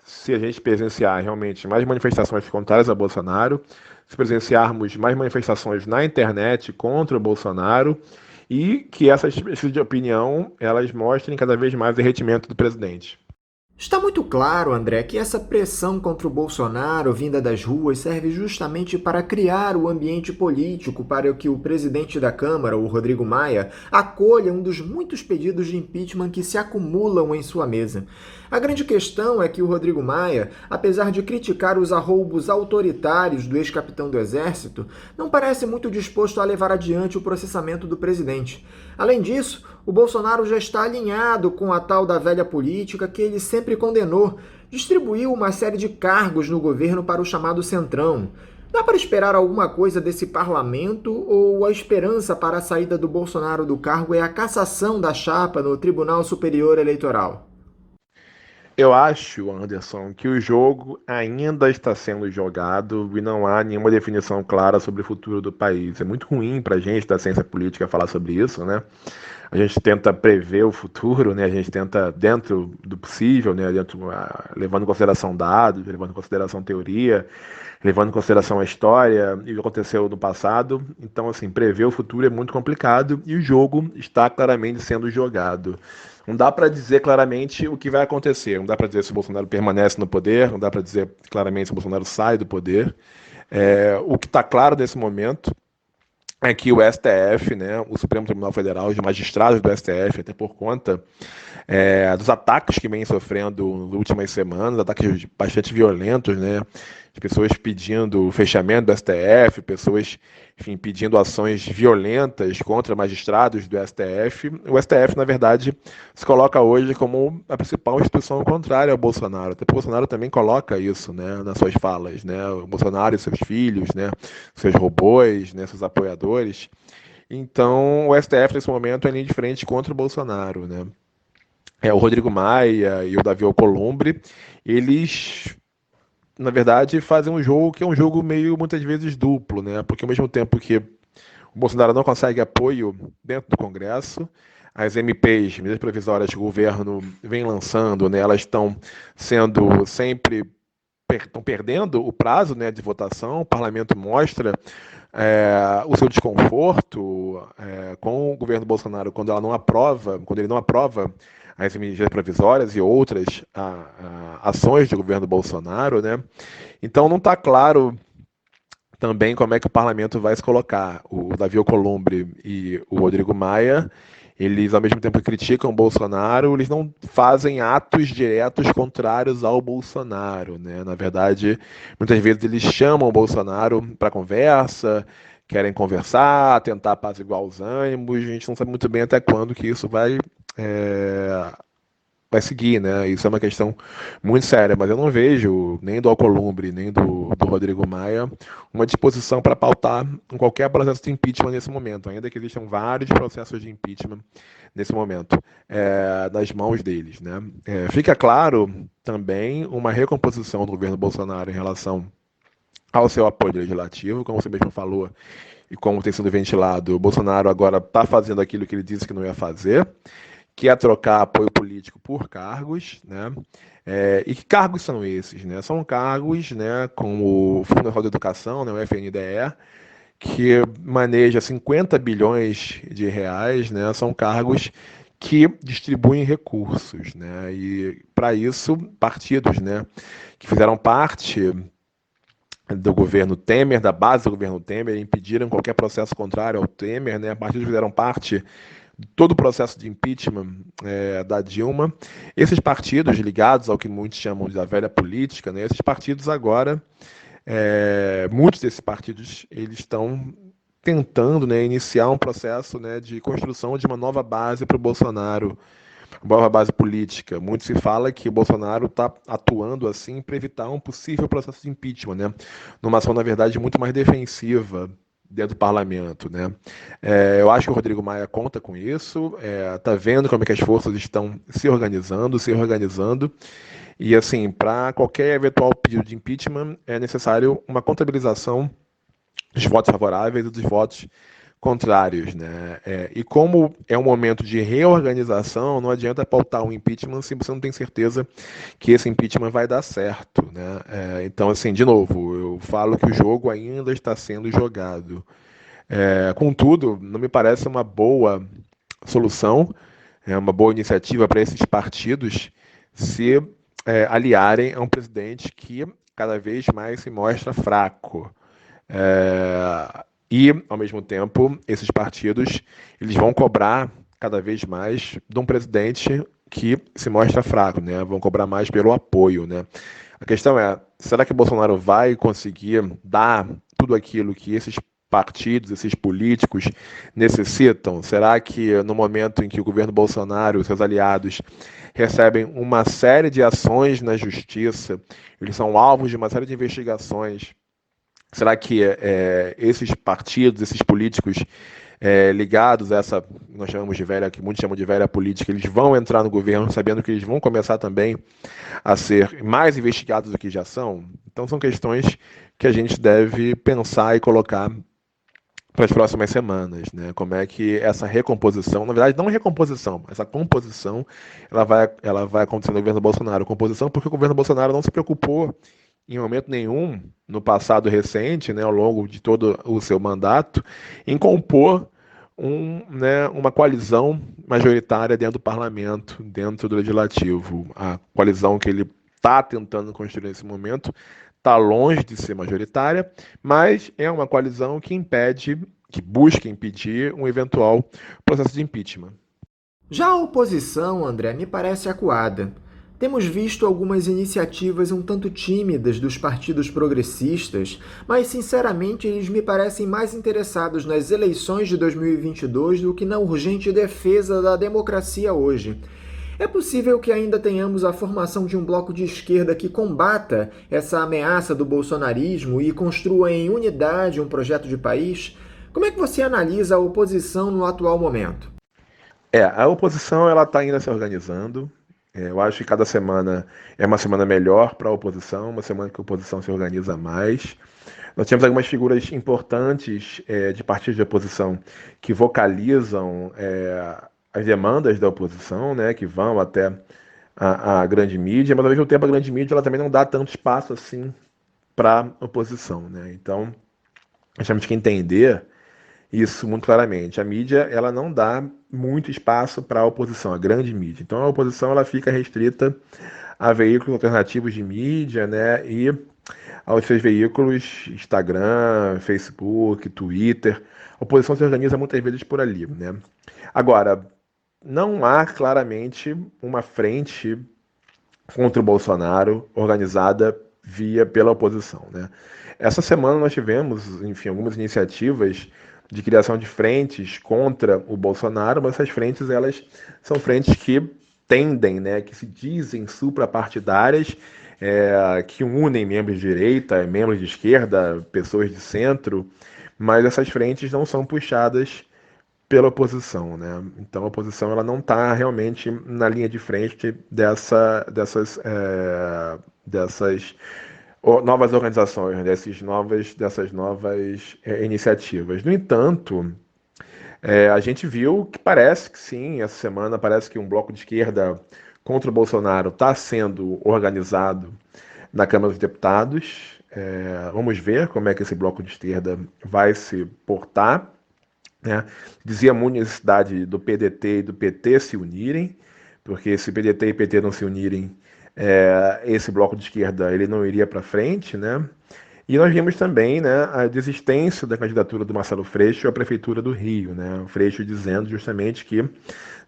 Se a gente presenciar realmente mais manifestações contrárias a Bolsonaro, se presenciarmos mais manifestações na internet contra o Bolsonaro, e que essas pesquisas de opinião elas mostrem cada vez mais o derretimento do presidente. Está muito claro, André, que essa pressão contra o Bolsonaro vinda das ruas serve justamente para criar o ambiente político para que o presidente da Câmara, o Rodrigo Maia, acolha um dos muitos pedidos de impeachment que se acumulam em sua mesa. A grande questão é que o Rodrigo Maia, apesar de criticar os arroubos autoritários do ex-capitão do Exército, não parece muito disposto a levar adiante o processamento do presidente. Além disso, o Bolsonaro já está alinhado com a tal da velha política que ele sempre condenou, distribuiu uma série de cargos no governo para o chamado Centrão. Dá para esperar alguma coisa desse parlamento ou a esperança para a saída do Bolsonaro do cargo é a cassação da chapa no Tribunal Superior Eleitoral? Eu acho, Anderson, que o jogo ainda está sendo jogado e não há nenhuma definição clara sobre o futuro do país. É muito ruim para a gente da ciência política falar sobre isso, né? A gente tenta prever o futuro, né? A gente tenta, dentro do possível, né? Levando em consideração dados, levando em consideração teoria, levando em consideração a história e o que aconteceu no passado. Então, assim, prever o futuro é muito complicado e o jogo está claramente sendo jogado. Não dá para dizer claramente o que vai acontecer. Não dá para dizer se o Bolsonaro permanece no poder, não dá para dizer claramente se o Bolsonaro sai do poder. O que está claro nesse momento é que o STF, né, o Supremo Tribunal Federal, os magistrados do STF, até por conta dos ataques que vem sofrendo nas últimas semanas, ataques bastante violentos, né, as pessoas pedindo o fechamento do STF, pessoas, enfim, pedindo ações violentas contra magistrados do STF. O STF, na verdade, se coloca hoje como a principal instituição contrária ao Bolsonaro. Até porque o Bolsonaro também coloca isso, né, nas suas falas, né, o Bolsonaro e seus filhos, né, seus robôs, né, seus apoiadores. Então, o STF, nesse momento, é linha de frente contra o Bolsonaro, né. O Rodrigo Maia e o Davi Alcolumbre, eles, na verdade, fazem um jogo que é um jogo meio, muitas vezes, duplo, né? Porque ao mesmo tempo que o Bolsonaro não consegue apoio dentro do Congresso, as MPs, medidas provisórias que o governo vem lançando, né, elas estão sendo sempre, estão perdendo o prazo, né, de votação. O parlamento mostra o seu desconforto com o governo Bolsonaro quando ele não aprova as medidas provisórias e outras ações do governo Bolsonaro, né? Então não está claro também como é que o parlamento vai se colocar. O Davi Alcolumbre e o Rodrigo Maia, eles, ao mesmo tempo que criticam o Bolsonaro, eles não fazem atos diretos contrários ao Bolsonaro, né? Na verdade, muitas vezes eles chamam o Bolsonaro para conversa, querem conversar, tentar apaziguar os ânimos. A gente não sabe muito bem até quando que isso vai seguir, né? Isso é uma questão muito séria, mas eu não vejo nem do Alcolumbre, nem do Rodrigo Maia uma disposição para pautar em qualquer processo de impeachment nesse momento, ainda que existam vários processos de impeachment nesse momento, nas mãos deles, né? Fica claro também uma recomposição do governo Bolsonaro em relação ao seu apoio legislativo, como você mesmo falou, e como tem sido ventilado, o Bolsonaro agora está fazendo aquilo que ele disse que não ia fazer, que é trocar apoio político por cargos, né? E que cargos são esses, né? São cargos, né, como o Fundo Nacional de Educação, né, o FNDE, que maneja 50 bilhões de reais, né? São cargos que distribuem recursos, né? E para isso, partidos, né, que fizeram parte do governo Temer, da base do governo Temer, impediram qualquer processo contrário ao Temer, né? Partidos que fizeram parte de todo o processo de impeachment da Dilma. Esses partidos ligados ao que muitos chamam de a velha política, né? Esses partidos agora, muitos desses partidos, eles estão tentando, né, iniciar um processo, né, de construção de uma nova base para o Bolsonaro, uma nova base política. Muito se fala que o Bolsonaro está atuando assim para evitar um possível processo de impeachment, né? Numa ação, na verdade, muito mais defensiva dentro do parlamento, né? Eu acho que o Rodrigo Maia conta com isso, tá vendo como é que as forças estão se organizando, e assim, para qualquer eventual pedido de impeachment é necessário uma contabilização dos votos favoráveis e dos votos contrários, né? E como é um momento de reorganização, não adianta pautar um impeachment se você não tem certeza que esse impeachment vai dar certo, né? Então, assim, de novo, eu falo que o jogo ainda está sendo jogado. Contudo, não me parece uma boa solução, uma boa iniciativa para esses partidos se aliarem a um presidente que cada vez mais se mostra fraco. E, ao mesmo tempo, esses partidos eles vão cobrar cada vez mais de um presidente que se mostra fraco, né? Vão cobrar mais pelo apoio, né? A questão é, será que o Bolsonaro vai conseguir dar tudo aquilo que esses partidos, esses políticos necessitam? Será que no momento em que o governo Bolsonaro e seus aliados recebem uma série de ações na justiça, eles são alvos de uma série de investigações, será que esses partidos, esses políticos ligados a essa, nós chamamos de velha, que muitos chamam de velha política, eles vão entrar no governo sabendo que eles vão começar também a ser mais investigados do que já são? Então são questões que a gente deve pensar e colocar para as próximas semanas, né? Como é que essa recomposição, na verdade não recomposição, essa composição, ela vai acontecer no governo Bolsonaro. Composição porque o governo Bolsonaro não se preocupou em momento nenhum, no passado recente, né, ao longo de todo o seu mandato, em compor uma coalizão majoritária dentro do parlamento, dentro do legislativo. A coalizão que ele está tentando construir nesse momento está longe de ser majoritária, mas é uma coalizão que busca impedir um eventual processo de impeachment. Já a oposição, André, me parece acuada. Temos visto algumas iniciativas um tanto tímidas dos partidos progressistas, mas, sinceramente, eles me parecem mais interessados nas eleições de 2022 do que na urgente defesa da democracia hoje. É possível que ainda tenhamos a formação de um bloco de esquerda que combata essa ameaça do bolsonarismo e construa em unidade um projeto de país? Como é que você analisa a oposição no atual momento? A oposição está ainda se organizando. Eu acho que cada semana é uma semana melhor para a oposição, uma semana que a oposição se organiza mais. Nós temos algumas figuras importantes de partidos de oposição que vocalizam as demandas da oposição, né, que vão até a grande mídia, mas ao mesmo tempo a grande mídia ela também não dá tanto espaço assim para a oposição, né? Então, nós temos que entender isso muito claramente. A mídia ela não dá muito espaço para a oposição, a grande mídia. Então a oposição ela fica restrita a veículos alternativos de mídia, né, e aos seus veículos Instagram, Facebook, Twitter. A oposição se organiza muitas vezes por ali, né? Agora, não há claramente uma frente contra o Bolsonaro organizada pela oposição, né? Essa semana nós tivemos, enfim, algumas iniciativas de criação de frentes contra o Bolsonaro, mas essas frentes elas são frentes que tendem, né, que se dizem suprapartidárias, que unem membros de direita, membros de esquerda, pessoas de centro, mas essas frentes não são puxadas pela oposição, né? Então a oposição ela não está realmente na linha de frente dessas novas organizações, dessas novas iniciativas. No entanto, A gente viu que parece que sim, essa semana parece que um bloco de esquerda contra o Bolsonaro está sendo organizado na Câmara dos Deputados. Vamos ver como é que esse bloco de esquerda vai se portar, né? Dizia muito a necessidade do PDT e do PT se unirem, porque se PDT e PT não se unirem, esse bloco de esquerda ele não iria para frente, né? E nós vimos também, né, a desistência da candidatura do Marcelo Freixo à Prefeitura do Rio, né? O Freixo dizendo justamente que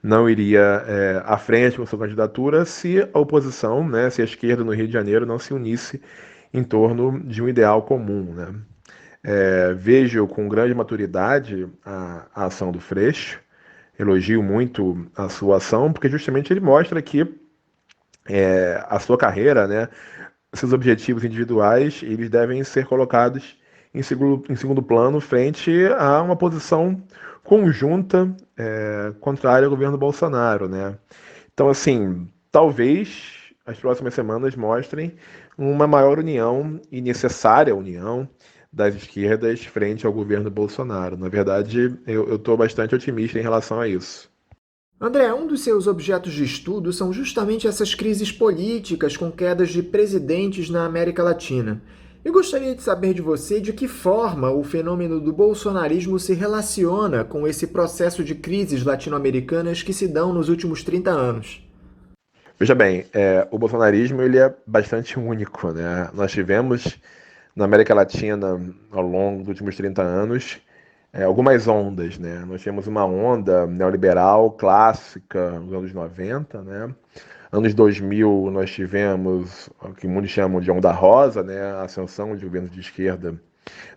não iria à frente com sua candidatura se a oposição, né, se a esquerda no Rio de Janeiro não se unisse em torno de um ideal comum, né? Vejo com grande maturidade a ação do Freixo, elogio muito a sua ação, porque justamente ele mostra que a sua carreira, né, seus objetivos individuais, eles devem ser colocados em segundo plano frente a uma posição conjunta contrária ao governo Bolsonaro, né? Então, assim, talvez as próximas semanas mostrem uma maior união e necessária união das esquerdas frente ao governo Bolsonaro. Na verdade, eu estou bastante otimista em relação a isso. André, um dos seus objetos de estudo são justamente essas crises políticas com quedas de presidentes na América Latina. Eu gostaria de saber de você de que forma o fenômeno do bolsonarismo se relaciona com esse processo de crises latino-americanas que se dão nos últimos 30 anos. Veja bem, o bolsonarismo ele é bastante único, né? Nós tivemos na América Latina, ao longo dos últimos 30 anos, algumas ondas, né? Nós tivemos uma onda neoliberal clássica nos anos 90, né? Anos 2000 nós tivemos o que muitos chamam de onda rosa, né? A ascensão de governos de esquerda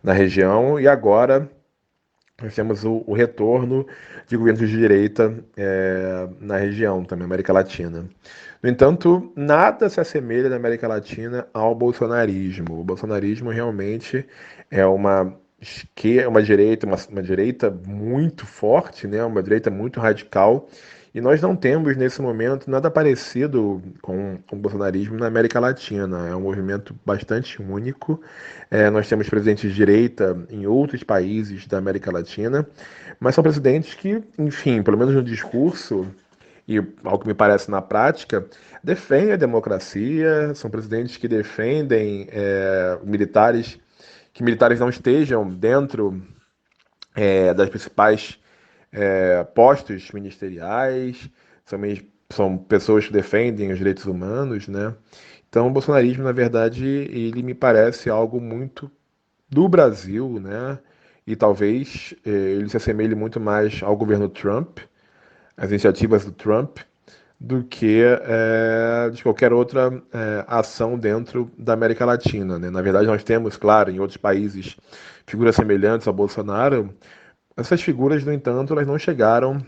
na região, e agora nós temos o retorno de governos de direita na região, também América Latina. No entanto, nada se assemelha na América Latina ao bolsonarismo. O bolsonarismo realmente é uma direita muito forte, né? Uma direita muito radical. E nós não temos, nesse momento, nada parecido com o bolsonarismo na América Latina. É um movimento bastante único. Nós temos presidentes de direita em outros países da América Latina, mas são presidentes que, enfim, pelo menos no discurso, e ao que me parece na prática, defendem a democracia, são presidentes que defendem que militares não estejam dentro das principais postos ministeriais, são pessoas que defendem os direitos humanos, né? Então, o bolsonarismo, na verdade, ele me parece algo muito do Brasil, né? E talvez ele se assemelhe muito mais ao governo Trump, às iniciativas do Trump, do que de qualquer outra ação dentro da América Latina, né? Na verdade, nós temos, claro, em outros países, figuras semelhantes ao Bolsonaro. Essas figuras, no entanto, elas não chegaram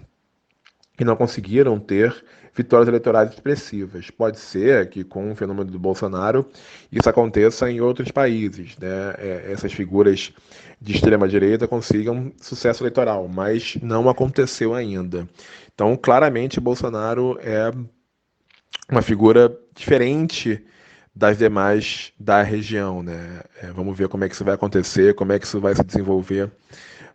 e não conseguiram ter vitórias eleitorais expressivas. Pode ser que com o fenômeno do Bolsonaro isso aconteça em outros países, né? Essas figuras de extrema-direita consigam sucesso eleitoral, mas não aconteceu ainda. Então, claramente, Bolsonaro é uma figura diferente das demais da região, né? Vamos ver como é que isso vai acontecer, como é que isso vai se desenvolver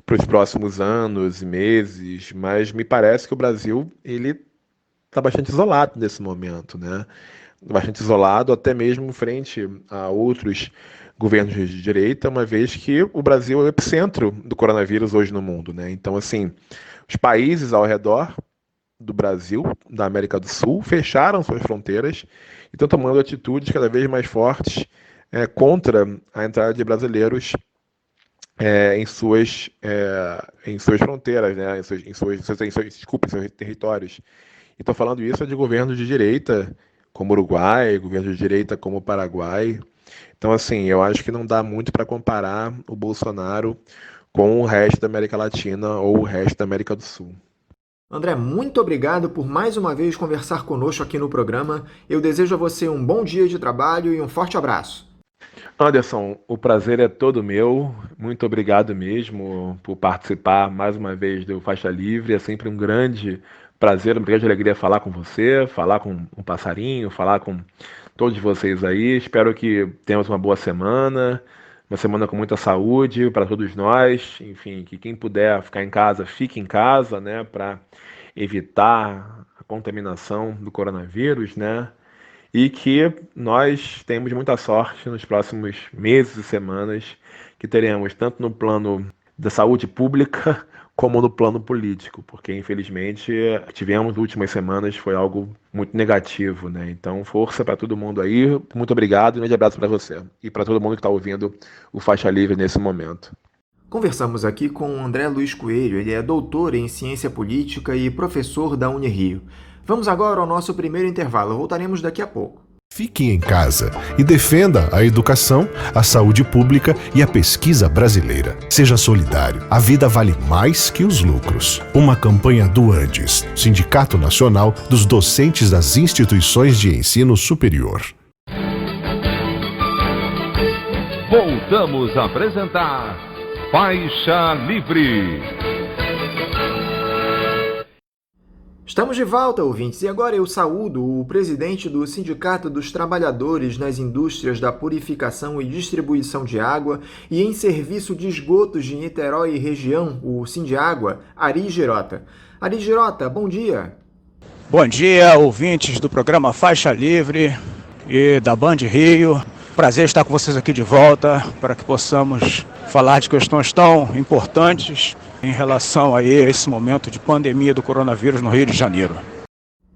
para os próximos anos e meses, mas me parece que o Brasil ele está bastante isolado nesse momento, né? Bastante isolado até mesmo frente a outros governos de direita, uma vez que o Brasil é o epicentro do coronavírus hoje no mundo, né? Então, assim, os países ao redor do Brasil, da América do Sul, fecharam suas fronteiras e estão tomando atitudes cada vez mais fortes contra a entrada de brasileiros em suas fronteiras, né? em seus territórios. E estou falando isso de governos de direita, como Uruguai, governos de direita como Paraguai. Então, assim, eu acho que não dá muito para comparar o Bolsonaro com o resto da América Latina ou o resto da América do Sul. André, muito obrigado por mais uma vez conversar conosco aqui no programa. Eu desejo a você um bom dia de trabalho e um forte abraço. Anderson, o prazer é todo meu. Muito obrigado mesmo por participar mais uma vez do Faixa Livre. É sempre um grande prazer, uma grande alegria falar com você, falar com um passarinho, falar com todos vocês aí. Espero que tenhamos uma boa semana. uma semana com muita saúde para todos nós. Enfim, que quem puder ficar em casa, fique em casa, né, para evitar a contaminação do coronavírus, né? E que nós temos muita sorte nos próximos meses e semanas, que teremos tanto no plano da saúde pública como no plano político, porque infelizmente tivemos nas últimas semanas foi algo muito negativo, né? Então força para todo mundo aí, muito obrigado e um grande abraço para você e para todo mundo que está ouvindo o Faixa Livre nesse momento. Conversamos aqui com o André Luiz Coelho, ele é doutor em Ciência Política e professor da Unirio. Vamos agora ao nosso primeiro intervalo, voltaremos daqui a pouco. Fique em casa e defenda a educação, a saúde pública e a pesquisa brasileira. Seja solidário. A vida vale mais que os lucros. Uma campanha do Andes, Sindicato Nacional dos Docentes das Instituições de Ensino Superior. Voltamos a apresentar Faixa Livre. Estamos de volta, ouvintes, e agora eu saúdo o presidente do Sindicato dos Trabalhadores nas Indústrias da Purificação e Distribuição de Água e em Serviço de Esgotos de Niterói e Região, o Sindiágua, Ari Girota. Ari Girota, bom dia. Bom dia, ouvintes do programa Faixa Livre e da Band Rio. Prazer estar com vocês aqui de volta para que possamos falar de questões tão importantes em relação a esse momento de pandemia do coronavírus no Rio de Janeiro.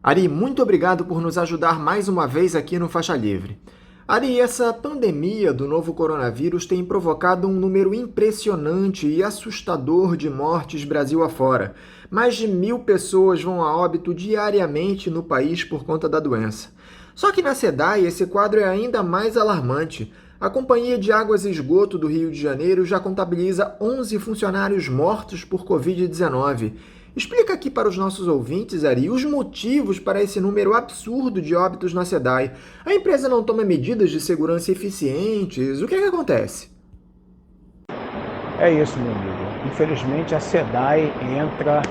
Ari, muito obrigado por nos ajudar mais uma vez aqui no Faixa Livre. Ari, essa pandemia do novo coronavírus tem provocado um número impressionante e assustador de mortes Brasil afora. Mais de 1.000 pessoas vão a óbito diariamente no país por conta da doença. Só que na SEDAI esse quadro é ainda mais alarmante. A Companhia de Águas e Esgoto do Rio de Janeiro já contabiliza 11 funcionários mortos por Covid-19. Explica aqui para os nossos ouvintes, Ari, os motivos para esse número absurdo de óbitos na SEDAI. A empresa não toma medidas de segurança eficientes? O que acontece? É isso, meu amigo. Infelizmente, a SEDAI entra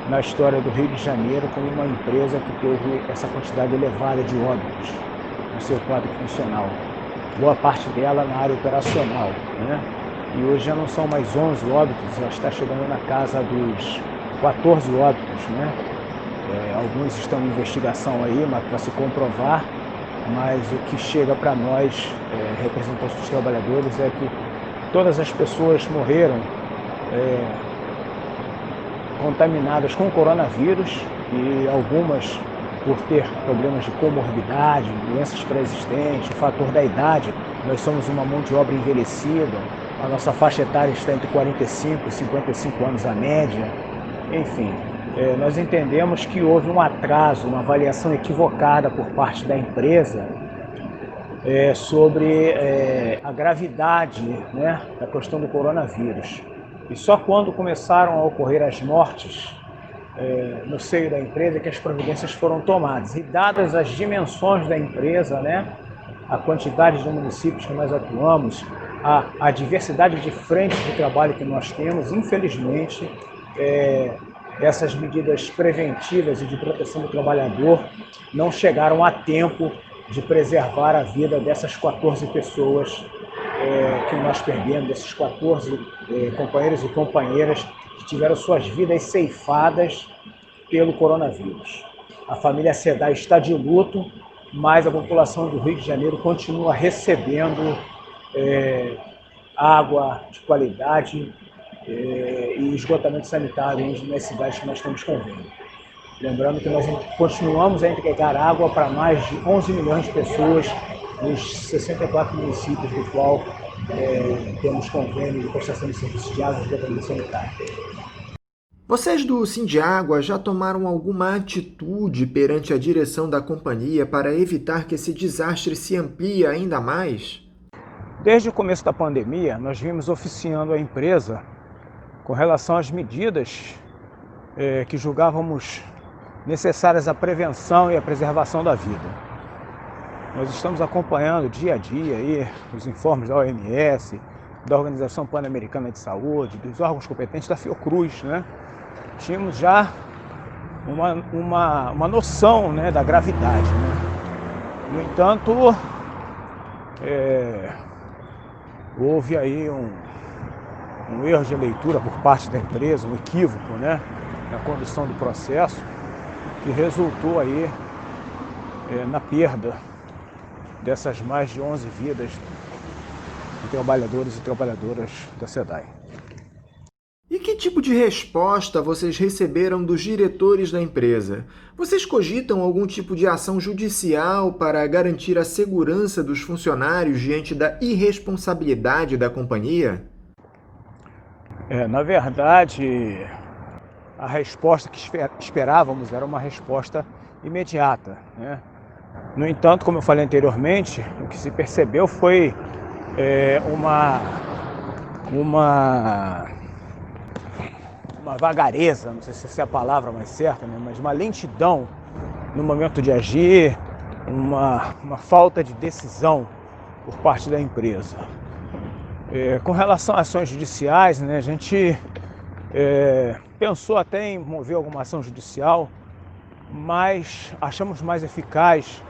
na história do Rio de Janeiro como uma empresa que teve essa quantidade elevada de óbitos no seu quadro funcional. Boa parte dela na área operacional, né? E hoje já não são mais 11 óbitos, já está chegando na casa dos 14 óbitos, né? Alguns estão em investigação aí, mas para se comprovar, mas o que chega para nós, representantes dos trabalhadores, é que todas as pessoas morreram contaminadas com coronavírus e algumas por ter problemas de comorbidade, doenças pré-existentes, o fator da idade. Nós somos uma mão de obra envelhecida, a nossa faixa etária está entre 45 e 55 anos a média. Enfim, nós entendemos que houve um atraso, uma avaliação equivocada por parte da empresa sobre a gravidade, né, da questão do coronavírus. E só quando começaram a ocorrer as mortes no seio da empresa que as providências foram tomadas. E dadas as dimensões da empresa, né, a quantidade de municípios que nós atuamos, a diversidade de frentes de trabalho que nós temos, infelizmente, essas medidas preventivas e de proteção do trabalhador não chegaram a tempo de preservar a vida dessas 14 pessoas que nós perdemos, desses 14 companheiros e companheiras que tiveram suas vidas ceifadas pelo coronavírus. A família SEDAI está de luto, mas a população do Rio de Janeiro continua recebendo água de qualidade e esgotamento sanitário nas cidades que nós temos convênio. Lembrando que nós continuamos a entregar água para mais de 11 milhões de pessoas nos 64 municípios do qual temos convênio de prestação de serviços de água e esgotamento sanitário. Vocês do Sindiágua já tomaram alguma atitude perante a direção da companhia para evitar que esse desastre se amplie ainda mais? Desde o começo da pandemia, nós vimos oficiando a empresa com relação às medidas que julgávamos necessárias à prevenção e à preservação da vida. Nós estamos acompanhando dia a dia aí os informes da OMS, da Organização Pan-Americana de Saúde, dos órgãos competentes da Fiocruz, né? Tínhamos já uma noção, né, da gravidade, né? No entanto, houve aí um erro de leitura por parte da empresa, um equívoco, né, na condução do processo, que resultou aí na perda dessas mais de 11 vidas de trabalhadores e trabalhadoras da SEDAI. E que tipo de resposta vocês receberam dos diretores da empresa? Vocês cogitam algum tipo de ação judicial para garantir a segurança dos funcionários diante da irresponsabilidade da companhia? Na verdade, a resposta que esperávamos era uma resposta imediata, né? No entanto, como eu falei anteriormente, o que se percebeu foi uma vagareza, não sei se essa é a palavra mais certa, né? Mas uma lentidão no momento de agir, uma falta de decisão por parte da empresa. Com relação a ações judiciais, né, a gente pensou até em mover alguma ação judicial, mas achamos mais eficaz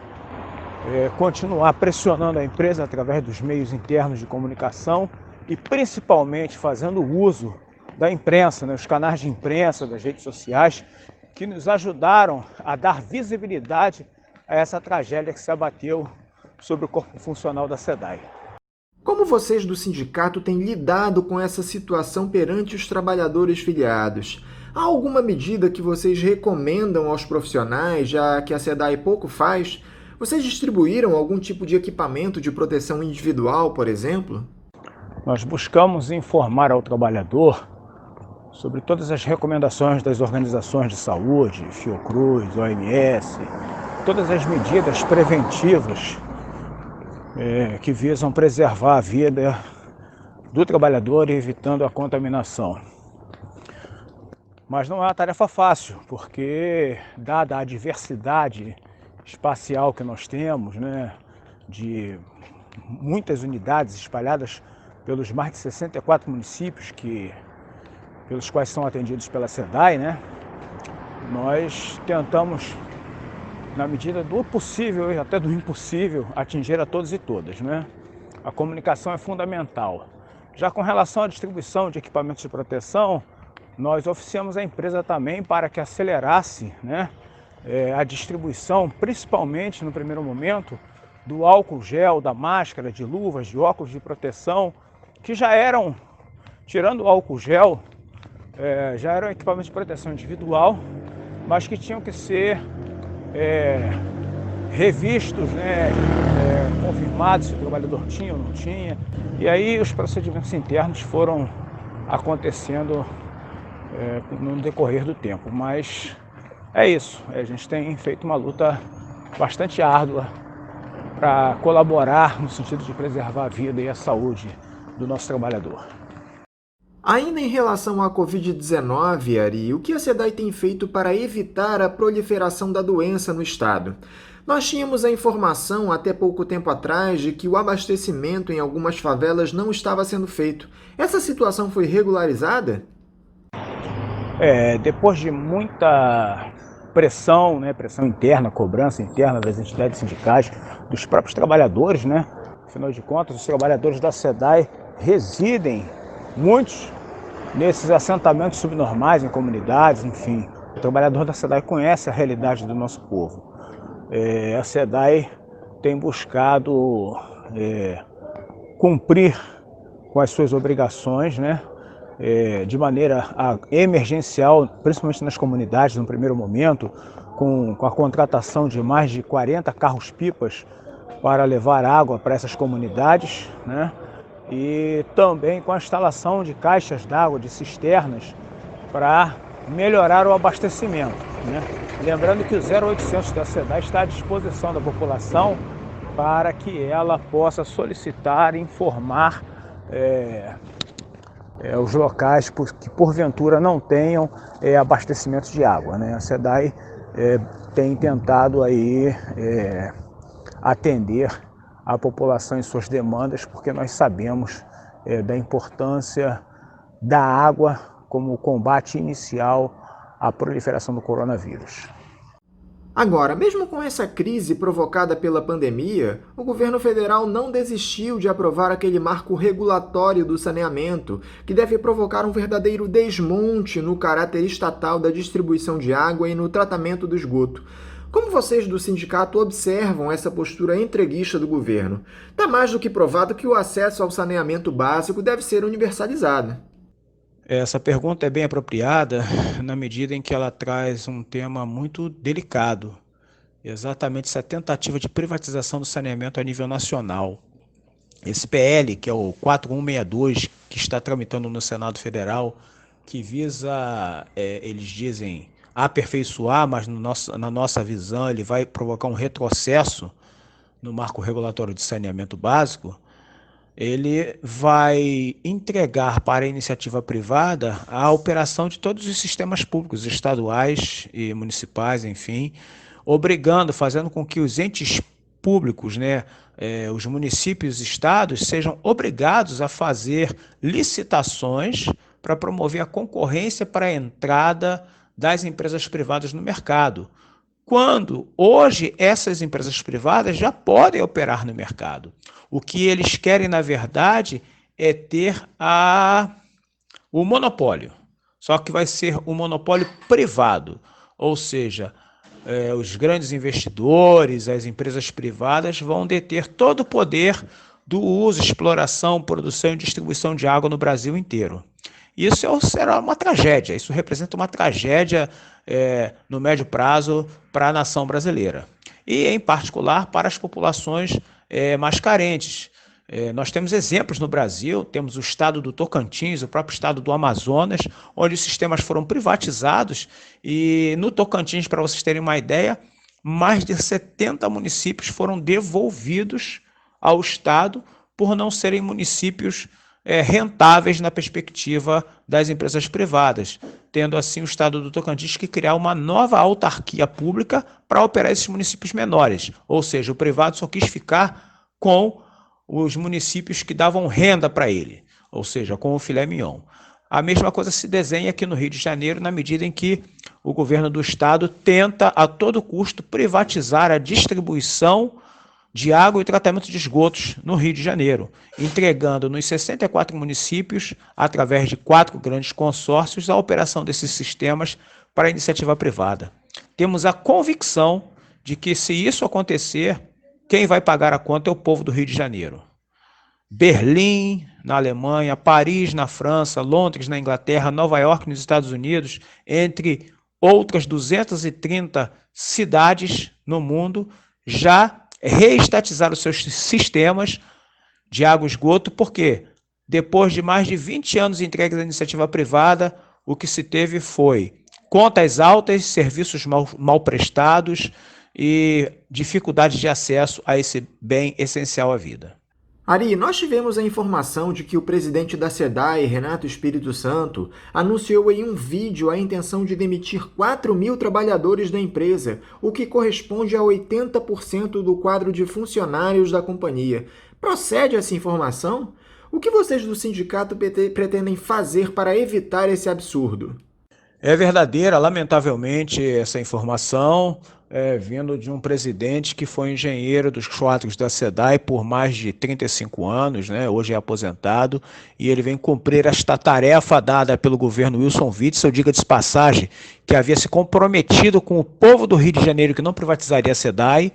continuar pressionando a empresa através dos meios internos de comunicação e principalmente fazendo uso da imprensa, né, os canais de imprensa, das redes sociais, que nos ajudaram a dar visibilidade a essa tragédia que se abateu sobre o corpo funcional da SEDAI. Como vocês do sindicato têm lidado com essa situação perante os trabalhadores filiados? Há alguma medida que vocês recomendam aos profissionais, já que a SEDAI pouco faz? Vocês distribuíram algum tipo de equipamento de proteção individual, por exemplo? Nós buscamos informar ao trabalhador sobre todas as recomendações das organizações de saúde, Fiocruz, OMS, todas as medidas preventivas que visam preservar a vida do trabalhador, evitando a contaminação. Mas não é uma tarefa fácil, porque dada a diversidade espacial que nós temos, né, de muitas unidades espalhadas pelos mais de 64 municípios pelos quais são atendidos pela SEDAI, né, nós tentamos, na medida do possível e até do impossível, atingir a todos e todas, né? A comunicação é fundamental. Já com relação à distribuição de equipamentos de proteção, nós oficiamos a empresa também para que acelerasse, né, a distribuição, principalmente no primeiro momento, do álcool gel, da máscara, de luvas, de óculos de proteção, que já eram, tirando o álcool gel, já eram equipamentos de proteção individual, mas que tinham que ser revistos, né, confirmados se o trabalhador tinha ou não tinha. E aí os procedimentos internos foram acontecendo no decorrer do tempo. Mas é isso, a gente tem feito uma luta bastante árdua para colaborar no sentido de preservar a vida e a saúde do nosso trabalhador. Ainda em relação à Covid-19, Ari, o que a SEDAI tem feito para evitar a proliferação da doença no estado? Nós tínhamos a informação, até pouco tempo atrás, de que o abastecimento em algumas favelas não estava sendo feito. Essa situação foi regularizada? Depois de muita pressão, né, pressão interna, cobrança interna das entidades sindicais, dos próprios trabalhadores, né? Afinal de contas, os trabalhadores da SEDAI residem, muitos, nesses assentamentos subnormais, em comunidades, enfim. O trabalhador da SEDAI conhece a realidade do nosso povo. A SEDAI tem buscado cumprir com as suas obrigações, né, de maneira emergencial, principalmente nas comunidades, no primeiro momento, com a contratação de mais de 40 carros-pipas para levar água para essas comunidades, né? E também com a instalação de caixas d'água, de cisternas, para melhorar o abastecimento, né? Lembrando que o 0800 da SEDAI está à disposição da população para que ela possa solicitar e informar os locais que porventura não tenham abastecimento de água, né? A SEDAI tem tentado aí atender a população em suas demandas, porque nós sabemos da importância da água como combate inicial à proliferação do coronavírus. Agora, mesmo com essa crise provocada pela pandemia, o governo federal não desistiu de aprovar aquele marco regulatório do saneamento, que deve provocar um verdadeiro desmonte no caráter estatal da distribuição de água e no tratamento do esgoto. Como vocês do sindicato observam essa postura entreguista do governo? Está mais do que provado que o acesso ao saneamento básico deve ser universalizado. Essa pergunta é bem apropriada na medida em que ela traz um tema muito delicado, exatamente essa tentativa de privatização do saneamento a nível nacional. Esse PL, que é o 4162, que está tramitando no Senado Federal, que visa, eles dizem, aperfeiçoar, mas na nossa visão ele vai provocar um retrocesso no marco regulatório de saneamento básico. Ele vai entregar para a iniciativa privada a operação de todos os sistemas públicos, estaduais e municipais, enfim, fazendo com que os entes públicos, os municípios e estados, sejam obrigados a fazer licitações para promover a concorrência para a entrada das empresas privadas no mercado, quando hoje essas empresas privadas já podem operar no mercado. O que eles querem, na verdade, é ter o monopólio, só que vai ser um monopólio privado, ou seja, os grandes investidores, as empresas privadas vão deter todo o poder do uso, exploração, produção e distribuição de água no Brasil inteiro. Isso será uma tragédia, isso representa uma tragédia no médio prazo para a nação brasileira e, em particular, para as populações mais carentes. Nós temos exemplos no Brasil, temos o estado do Tocantins, o próprio estado do Amazonas, onde os sistemas foram privatizados e no Tocantins, para vocês terem uma ideia, mais de 70 municípios foram devolvidos ao estado por não serem municípios rentáveis na perspectiva das empresas privadas, tendo assim o estado do Tocantins que criar uma nova autarquia pública para operar esses municípios menores, ou seja, o privado só quis ficar com os municípios que davam renda para ele, ou seja, com o filé mignon. A mesma coisa se desenha aqui no Rio de Janeiro, na medida em que o governo do estado tenta a todo custo privatizar a distribuição de água e tratamento de esgotos no Rio de Janeiro, entregando nos 64 municípios, através de 4 grandes consórcios, a operação desses sistemas para a iniciativa privada. Temos a convicção de que, se isso acontecer, quem vai pagar a conta é o povo do Rio de Janeiro. Berlim, na Alemanha, Paris, na França, Londres, na Inglaterra, Nova York, nos Estados Unidos, entre outras 230 cidades no mundo, já reestatizaram os seus sistemas de água e esgoto, porque depois de mais de 20 anos entregues à iniciativa privada, o que se teve foi contas altas, serviços mal prestados e dificuldades de acesso a esse bem essencial à vida. Ari, nós tivemos a informação de que o presidente da SEDAI, Renato Espírito Santo, anunciou em um vídeo a intenção de demitir 4.000 trabalhadores da empresa, o que corresponde a 80% do quadro de funcionários da companhia. Procede essa informação? O que vocês do sindicato pretendem fazer para evitar esse absurdo? É verdadeira, lamentavelmente, essa informação, vindo de um presidente que foi engenheiro dos quadros da SEDAI por mais de 35 anos, hoje é aposentado, e ele vem cumprir esta tarefa dada pelo governo Wilson Witzel, diga de passagem, que havia se comprometido com o povo do Rio de Janeiro que não privatizaria a SEDAI,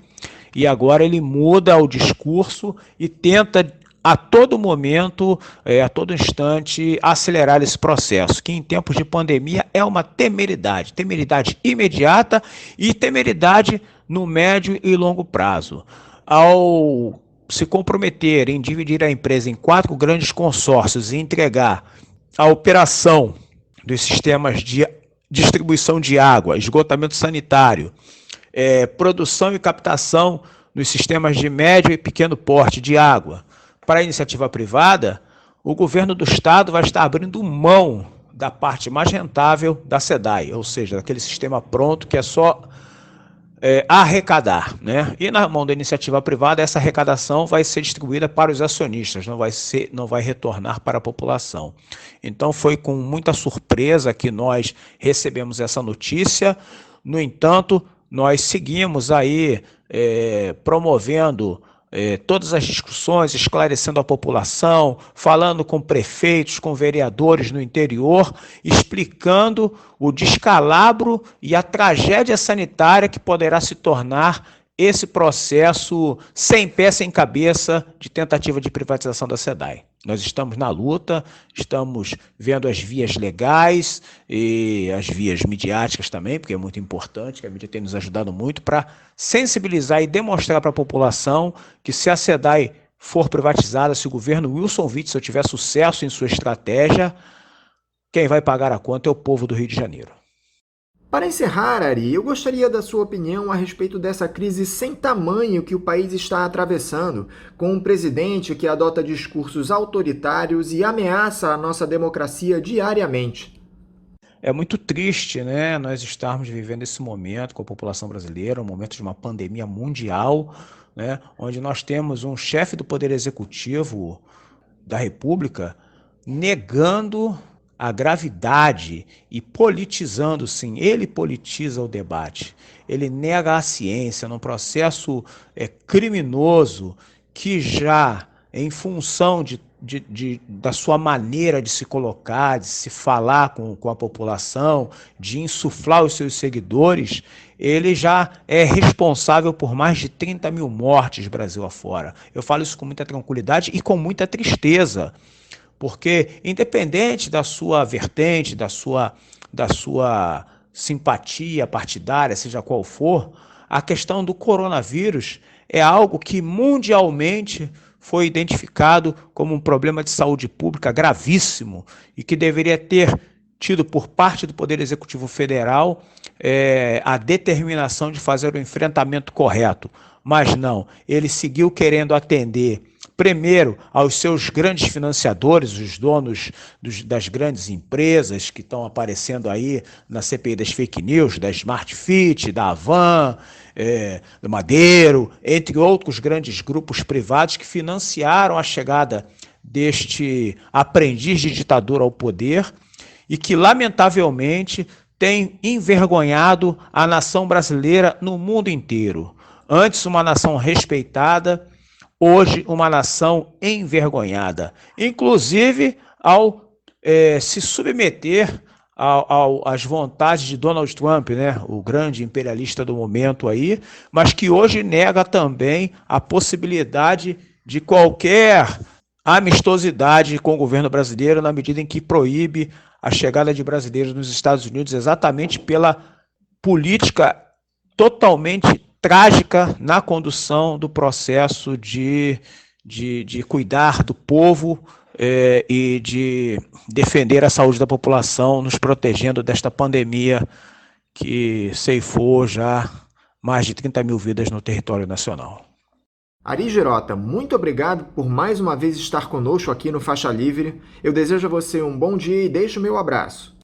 e agora ele muda o discurso e tenta a todo momento, a todo instante, acelerar esse processo, que em tempos de pandemia é uma temeridade imediata e temeridade no médio e longo prazo. Ao se comprometer em dividir a empresa em 4 grandes consórcios e entregar a operação dos sistemas de distribuição de água, esgotamento sanitário, produção e captação nos sistemas de médio e pequeno porte de água, para a iniciativa privada, o governo do estado vai estar abrindo mão da parte mais rentável da SEDAI, ou seja, daquele sistema pronto que é só arrecadar, E na mão da iniciativa privada, essa arrecadação vai ser distribuída para os acionistas, não vai retornar para a população. Então foi com muita surpresa que nós recebemos essa notícia. No entanto, nós seguimos aí promovendo todas as discussões, esclarecendo a população, falando com prefeitos, com vereadores no interior, explicando o descalabro e a tragédia sanitária que poderá se tornar esse processo sem pé, sem cabeça de tentativa de privatização da SEDAI. Nós estamos na luta, estamos vendo as vias legais e as vias midiáticas também, porque é muito importante, que a mídia tem nos ajudado muito para sensibilizar e demonstrar para a população que se a SEDAI for privatizada, se o governo Wilson Witzel tiver sucesso em sua estratégia, quem vai pagar a conta é o povo do Rio de Janeiro. Para encerrar, Ari, eu gostaria da sua opinião a respeito dessa crise sem tamanho que o país está atravessando, com um presidente que adota discursos autoritários e ameaça a nossa democracia diariamente. É muito triste, né, nós estarmos vivendo esse momento com a população brasileira, um momento de uma pandemia mundial, né, onde nós temos um chefe do Poder Executivo da República negando a gravidade e politizando, sim, ele politiza o debate, ele nega a ciência num processo criminoso que já, em função da sua maneira de se colocar, de se falar com a população, de insuflar os seus seguidores, ele já é responsável por mais de 30 mil mortes Brasil afora. Eu falo isso com muita tranquilidade e com muita tristeza, porque independente da sua vertente, da sua simpatia partidária, seja qual for, a questão do coronavírus é algo que mundialmente foi identificado como um problema de saúde pública gravíssimo e que deveria ter tido por parte do Poder Executivo Federal a determinação de fazer o enfrentamento correto. Mas não, ele seguiu querendo atender primeiro aos seus grandes financiadores, os donos das grandes empresas que estão aparecendo aí na CPI das fake news, da Smart Fit, da Havan, do Madeiro, entre outros grandes grupos privados que financiaram a chegada deste aprendiz de ditadura ao poder e que, lamentavelmente, tem envergonhado a nação brasileira no mundo inteiro. Antes uma nação respeitada, hoje uma nação envergonhada, inclusive ao se submeter às vontades de Donald Trump, né, o grande imperialista do momento aí, mas que hoje nega também a possibilidade de qualquer amistosidade com o governo brasileiro, na medida em que proíbe a chegada de brasileiros nos Estados Unidos exatamente pela política totalmente trágica na condução do processo de cuidar do povo e de defender a saúde da população, nos protegendo desta pandemia que ceifou já mais de 30 mil vidas no território nacional. Ari Girota, muito obrigado por mais uma vez estar conosco aqui no Faixa Livre. Eu desejo a você um bom dia e deixo o meu abraço.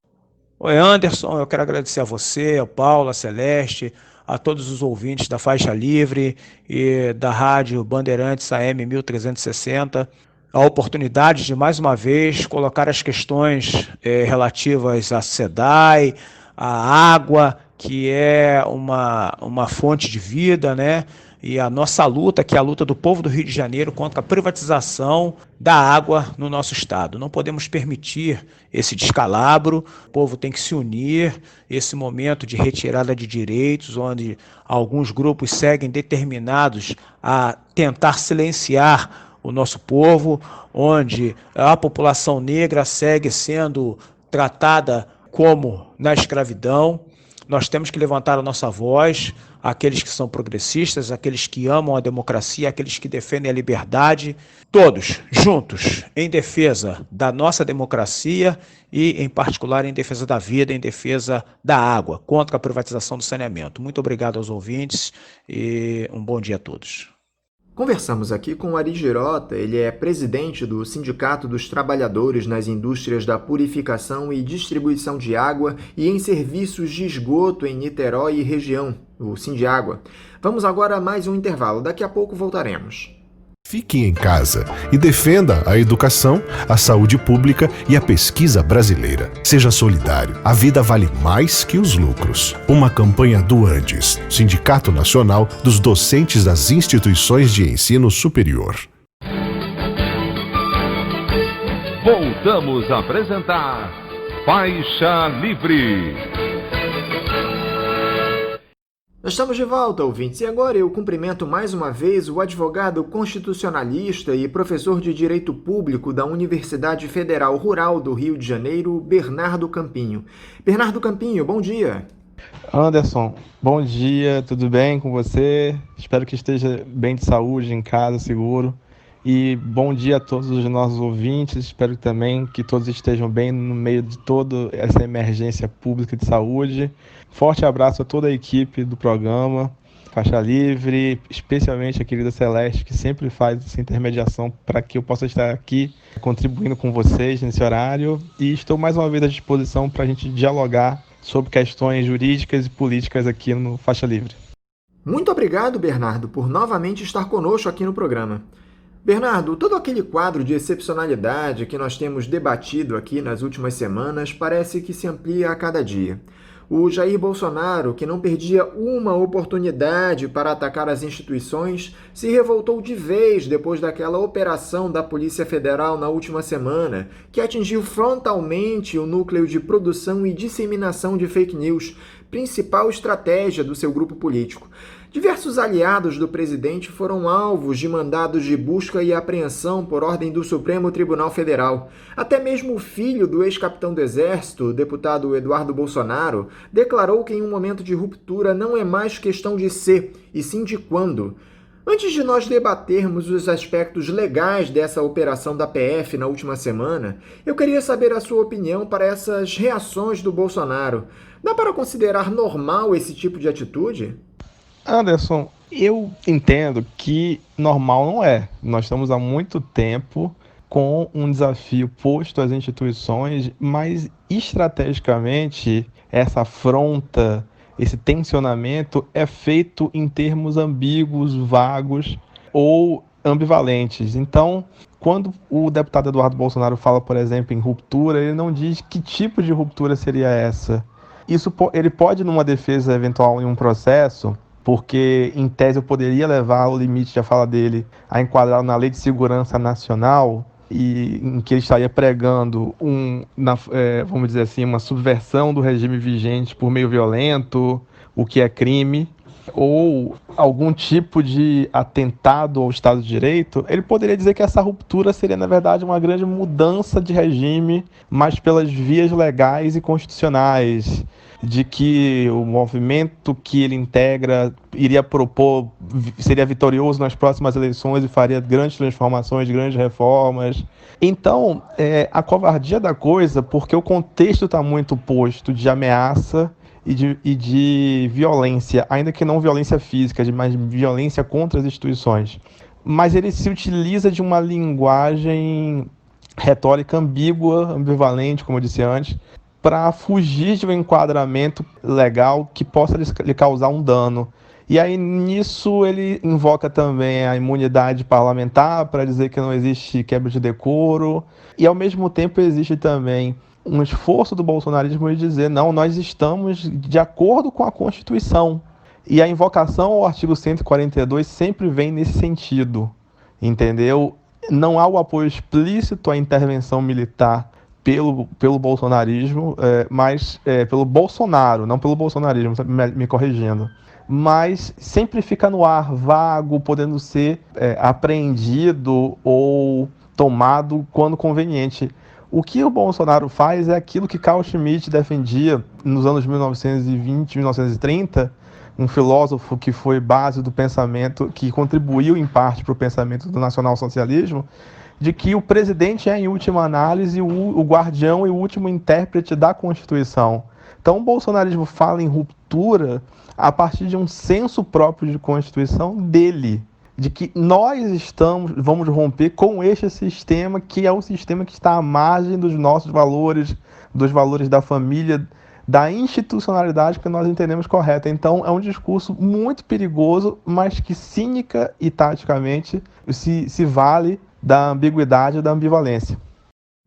Oi, Anderson, eu quero agradecer a você, ao Paulo, a Celeste, a todos os ouvintes da Faixa Livre e da Rádio Bandeirantes AM 1360, a oportunidade de, mais uma vez, colocar as questões relativas à SEDAI, à água, que é uma fonte de vida, né? E a nossa luta, que é a luta do povo do Rio de Janeiro contra a privatização da água no nosso estado. Não podemos permitir esse descalabro, o povo tem que se unir, esse momento de retirada de direitos, onde alguns grupos seguem determinados a tentar silenciar o nosso povo, onde a população negra segue sendo tratada como na escravidão. Nós temos que levantar a nossa voz, aqueles que são progressistas, aqueles que amam a democracia, aqueles que defendem a liberdade, todos juntos em defesa da nossa democracia e, em particular, em defesa da vida, em defesa da água, contra a privatização do saneamento. Muito obrigado aos ouvintes e um bom dia a todos. Conversamos aqui com o Ari Girota, ele é presidente do Sindicato dos Trabalhadores nas Indústrias da Purificação e Distribuição de Água e em Serviços de Esgoto em Niterói e região, o Sindiágua. Vamos agora a mais um intervalo, daqui a pouco voltaremos. Fique em casa e defenda a educação, a saúde pública e a pesquisa brasileira. Seja solidário. A vida vale mais que os lucros. Uma campanha do Andes, Sindicato Nacional dos Docentes das Instituições de Ensino Superior. Voltamos a apresentar Faixa Livre. Nós estamos de volta, ouvintes, e agora eu cumprimento mais uma vez o advogado constitucionalista e professor de Direito Público da Universidade Federal Rural do Rio de Janeiro, Bernardo Campinho. Bernardo Campinho, bom dia. Anderson, bom dia, tudo bem com você? Espero que esteja bem de saúde, em casa, seguro. E bom dia a todos os nossos ouvintes, espero também que todos estejam bem no meio de toda essa emergência pública de saúde. Forte abraço a toda a equipe do programa Faixa Livre, especialmente a querida Celeste, que sempre faz essa intermediação para que eu possa estar aqui contribuindo com vocês nesse horário. E estou mais uma vez à disposição para a gente dialogar sobre questões jurídicas e políticas aqui no Faixa Livre. Muito obrigado, Bernardo, por novamente estar conosco aqui no programa. Bernardo, todo aquele quadro de excepcionalidade que nós temos debatido aqui nas últimas semanas parece que se amplia a cada dia. O Jair Bolsonaro, que não perdia uma oportunidade para atacar as instituições, se revoltou de vez depois daquela operação da Polícia Federal na última semana, que atingiu frontalmente o núcleo de produção e disseminação de fake news, principal estratégia do seu grupo político. Diversos aliados do presidente foram alvos de mandados de busca e apreensão por ordem do Supremo Tribunal Federal. Até mesmo o filho do ex-capitão do Exército, o deputado Eduardo Bolsonaro, declarou que em um momento de ruptura não é mais questão de ser, e sim de quando. Antes de nós debatermos os aspectos legais dessa operação da PF na última semana, eu queria saber a sua opinião para essas reações do Bolsonaro. Dá para considerar normal esse tipo de atitude? Anderson, eu entendo que normal não é. Nós estamos há muito tempo com um desafio posto às instituições, mas estrategicamente essa afronta, esse tensionamento é feito em termos ambíguos, vagos ou ambivalentes. Então, quando o deputado Eduardo Bolsonaro fala, por exemplo, em ruptura, ele não diz que tipo de ruptura seria essa. Ele pode, numa defesa eventual em um processo, porque em tese eu poderia levar o limite da fala dele a enquadrar na Lei de Segurança Nacional, e em que ele estaria pregando vamos dizer assim, uma subversão do regime vigente por meio violento, o que é crime, ou algum tipo de atentado ao Estado de Direito. Ele poderia dizer que essa ruptura seria, na verdade, uma grande mudança de regime, mas pelas vias legais e constitucionais, de que o movimento que ele integra iria propor, seria vitorioso nas próximas eleições e faria grandes transformações, grandes reformas. Então, a covardia da coisa, porque o contexto está muito posto de ameaça e de violência, ainda que não violência física, mas violência contra as instituições. Mas ele se utiliza de uma linguagem retórica ambígua, ambivalente, como eu disse antes, para fugir de um enquadramento legal que possa lhe causar um dano. E aí, nisso, ele invoca também a imunidade parlamentar para dizer que não existe quebra de decoro. E, ao mesmo tempo, existe também um esforço do bolsonarismo de dizer, não, nós estamos de acordo com a Constituição. E a invocação ao artigo 142 sempre vem nesse sentido, entendeu? Não há o apoio explícito à intervenção militar pelo bolsonarismo, mas pelo Bolsonaro, não pelo bolsonarismo, me corrigindo. Mas sempre fica no ar, vago, podendo ser apreendido ou tomado quando conveniente. O que o Bolsonaro faz é aquilo que Carl Schmitt defendia nos anos 1920, 1930, um filósofo que foi base do pensamento, que contribuiu em parte para o pensamento do nacionalsocialismo, de que o presidente é, em última análise, o guardião e o último intérprete da Constituição. Então, o bolsonarismo fala em ruptura a partir de um senso próprio de Constituição dele, de que nós vamos romper com este sistema, que é o sistema que está à margem dos nossos valores, dos valores da família, da institucionalidade que nós entendemos correta. Então, é um discurso muito perigoso, mas que cínica e taticamente se vale da ambiguidade e da ambivalência.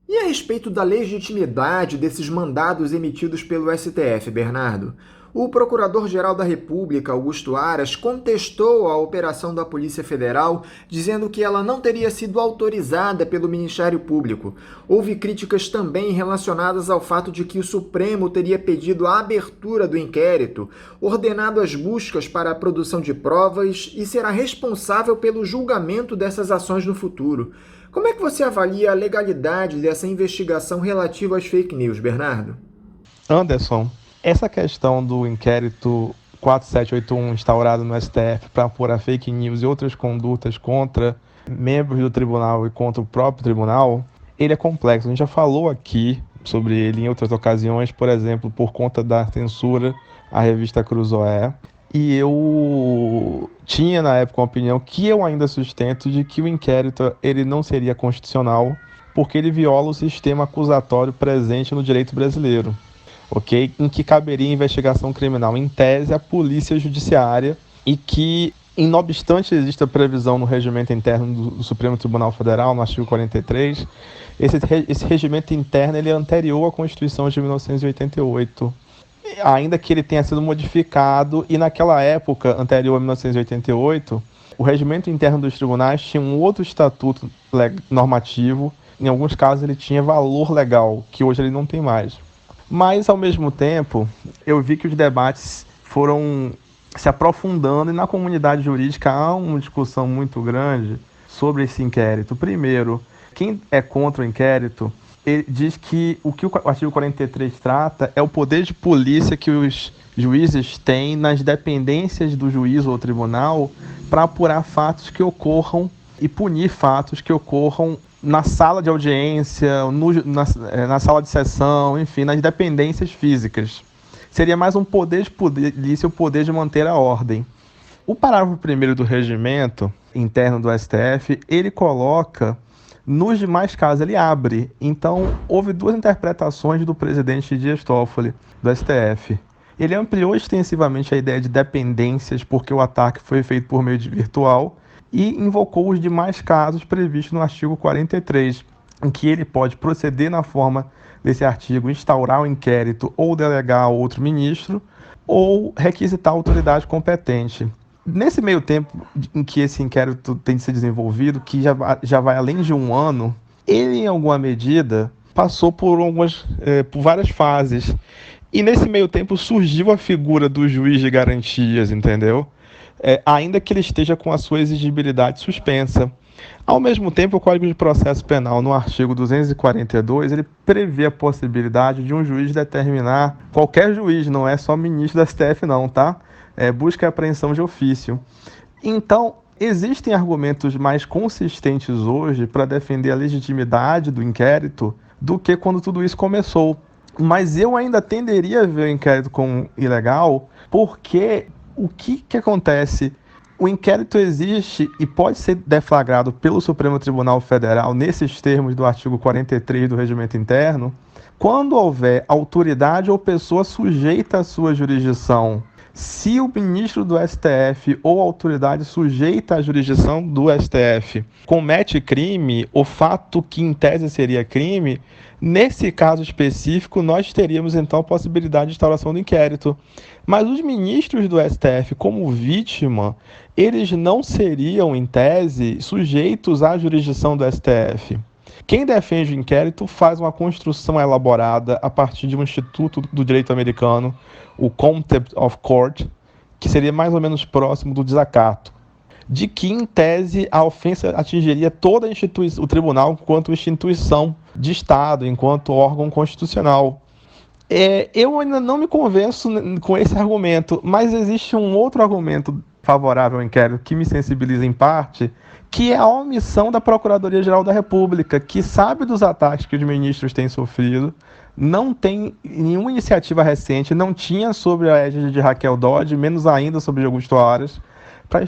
E a respeito da legitimidade desses mandados emitidos pelo STF, Bernardo? O Procurador-Geral da República, Augusto Aras, contestou a operação da Polícia Federal, dizendo que ela não teria sido autorizada pelo Ministério Público. Houve críticas também relacionadas ao fato de que o Supremo teria pedido a abertura do inquérito, ordenado as buscas para a produção de provas e será responsável pelo julgamento dessas ações no futuro. Como é que você avalia a legalidade dessa investigação relativa às fake news, Bernardo? Anderson, essa questão do inquérito 4781 instaurado no STF para apurar fake news e outras condutas contra membros do tribunal e contra o próprio tribunal, ele é complexo. A gente já falou aqui sobre ele em outras ocasiões, por exemplo, por conta da censura à revista Cruzoé. E eu tinha na época uma opinião que eu ainda sustento de que o inquérito ele não seria constitucional porque ele viola o sistema acusatório presente no direito brasileiro, ok? Em que caberia investigação criminal em tese à polícia judiciária e que, não obstante exista previsão no regimento interno do Supremo Tribunal Federal, no artigo 43, esse regimento interno ele é anterior à Constituição de 1988. Ainda que ele tenha sido modificado, e naquela época, anterior a 1988, o regimento interno dos tribunais tinha um outro estatuto normativo, em alguns casos ele tinha valor legal, que hoje ele não tem mais. Mas, ao mesmo tempo, eu vi que os debates foram se aprofundando, e na comunidade jurídica há uma discussão muito grande sobre esse inquérito. Primeiro, quem é contra o inquérito ele diz que o artigo 43 trata é o poder de polícia que os juízes têm nas dependências do juiz ou tribunal para apurar fatos que ocorram e punir fatos que ocorram na sala de audiência, na sala de sessão, enfim, nas dependências físicas. Seria mais um poder de polícia, o poder de manter a ordem. O parágrafo 1º do regimento interno do STF, ele coloca. Nos demais casos, ele abre. Então, houve duas interpretações do presidente Dias Toffoli, do STF. Ele ampliou extensivamente a ideia de dependências, porque o ataque foi feito por meio de virtual, e invocou os demais casos previstos no artigo 43, em que ele pode proceder na forma desse artigo, instaurar o inquérito ou delegar a outro ministro, ou requisitar a autoridade competente. Nesse meio tempo em que esse inquérito tem se desenvolvido, que já vai além de um ano, ele, em alguma medida, passou por várias fases. E nesse meio tempo surgiu a figura do juiz de garantias, entendeu? Ainda que ele esteja com a sua exigibilidade suspensa. Ao mesmo tempo, o Código de Processo Penal, no artigo 242, ele prevê a possibilidade de um juiz determinar, qualquer juiz, não é só ministro da STF não, tá? Busca e apreensão de ofício. Então, existem argumentos mais consistentes hoje para defender a legitimidade do inquérito do que quando tudo isso começou. Mas eu ainda tenderia a ver o inquérito como ilegal, porque o que acontece? O inquérito existe e pode ser deflagrado pelo Supremo Tribunal Federal, nesses termos do artigo 43 do Regimento Interno, quando houver autoridade ou pessoa sujeita à sua jurisdição. Se o ministro do STF ou autoridade sujeita à jurisdição do STF comete crime, o fato que em tese seria crime, nesse caso específico nós teríamos então a possibilidade de instauração do inquérito. Mas os ministros do STF, como vítima, eles não seriam, em tese, sujeitos à jurisdição do STF. Quem defende o inquérito faz uma construção elaborada a partir de um instituto do direito americano, o Contempt of Court, que seria mais ou menos próximo do desacato, de que, em tese, a ofensa atingiria toda o tribunal enquanto instituição de Estado, enquanto órgão constitucional. Eu ainda não me convenço com esse argumento, mas existe um outro argumento favorável ao inquérito que me sensibiliza em parte, que é a omissão da Procuradoria-Geral da República, que sabe dos ataques que os ministros têm sofrido, não tem nenhuma iniciativa recente, não tinha sobre a égide de Raquel Dodge, menos ainda sobre Augusto Aras, para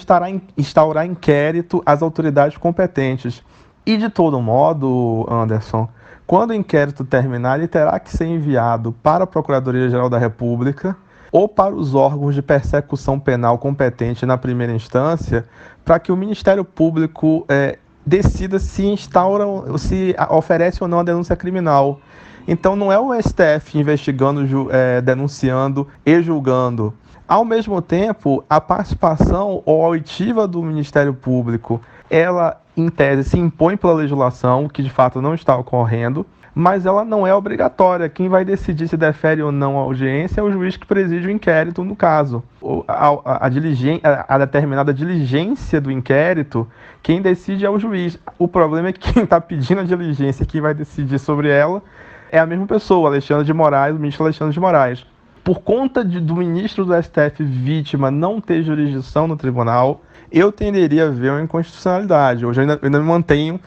instaurar inquérito às autoridades competentes. E, de todo modo, Anderson, Quando o inquérito terminar, ele terá que ser enviado para a Procuradoria-Geral da República ou para os órgãos de persecução penal competente na primeira instância, para que o Ministério Público decida se instaura, se oferece ou não a denúncia criminal. Então não é o STF investigando, denunciando e julgando. Ao mesmo tempo, a participação ou auditiva do Ministério Público, ela, em tese, se impõe pela legislação, que de fato não está ocorrendo, mas ela não é obrigatória. Quem vai decidir se defere ou não a audiência é o juiz que preside o inquérito, no caso. A determinada diligência do inquérito, quem decide é o juiz. O problema é que quem está pedindo a diligência e quem vai decidir sobre ela é a mesma pessoa, Alexandre de Moraes, o ministro Alexandre de Moraes. Por conta do ministro do STF vítima não ter jurisdição no tribunal, eu tenderia a ver uma inconstitucionalidade. Hoje eu ainda me mantenho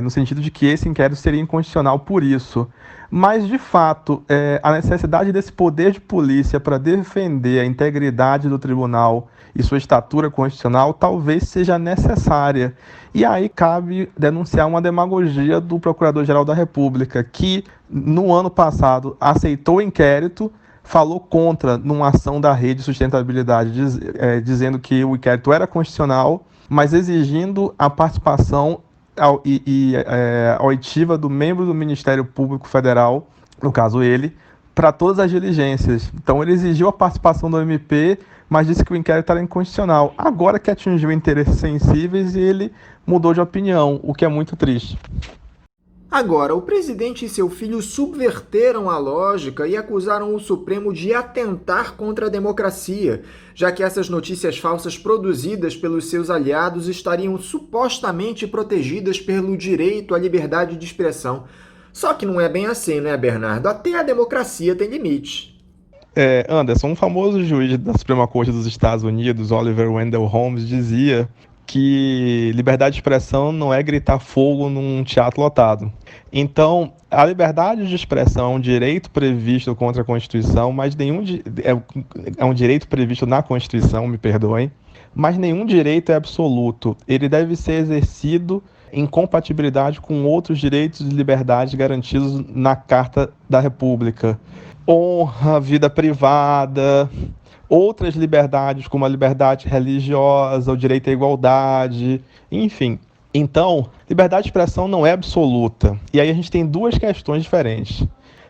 no sentido de que esse inquérito seria inconstitucional por isso. Mas, de fato, a necessidade desse poder de polícia para defender a integridade do tribunal e sua estatura constitucional talvez seja necessária. E aí cabe denunciar uma demagogia do Procurador-Geral da República, que, no ano passado, aceitou o inquérito, falou contra numa ação da Rede de Sustentabilidade, dizendo que o inquérito era constitucional, mas exigindo a participação auditiva do membro do Ministério Público Federal, no caso ele, para todas as diligências. Então ele exigiu a participação do MP, mas disse que o inquérito era inconstitucional. Agora que atingiu interesses sensíveis, ele mudou de opinião, o que é muito triste. Agora, o presidente e seu filho subverteram a lógica e acusaram o Supremo de atentar contra a democracia, já que essas notícias falsas produzidas pelos seus aliados estariam supostamente protegidas pelo direito à liberdade de expressão. Só que não é bem assim, né, Bernardo? Até a democracia tem limite. Anderson, um famoso juiz da Suprema Corte dos Estados Unidos, Oliver Wendell Holmes, dizia que liberdade de expressão não é gritar fogo num teatro lotado. Então, a liberdade de expressão é um direito previsto contra a Constituição, mas é um direito previsto na Constituição, me perdoem, mas nenhum direito é absoluto. Ele deve ser exercido em compatibilidade com outros direitos e liberdades garantidos na Carta da República. Honra, vida privada, outras liberdades, como a liberdade religiosa, o direito à igualdade, enfim. Então, liberdade de expressão não é absoluta. E aí a gente tem duas questões diferentes.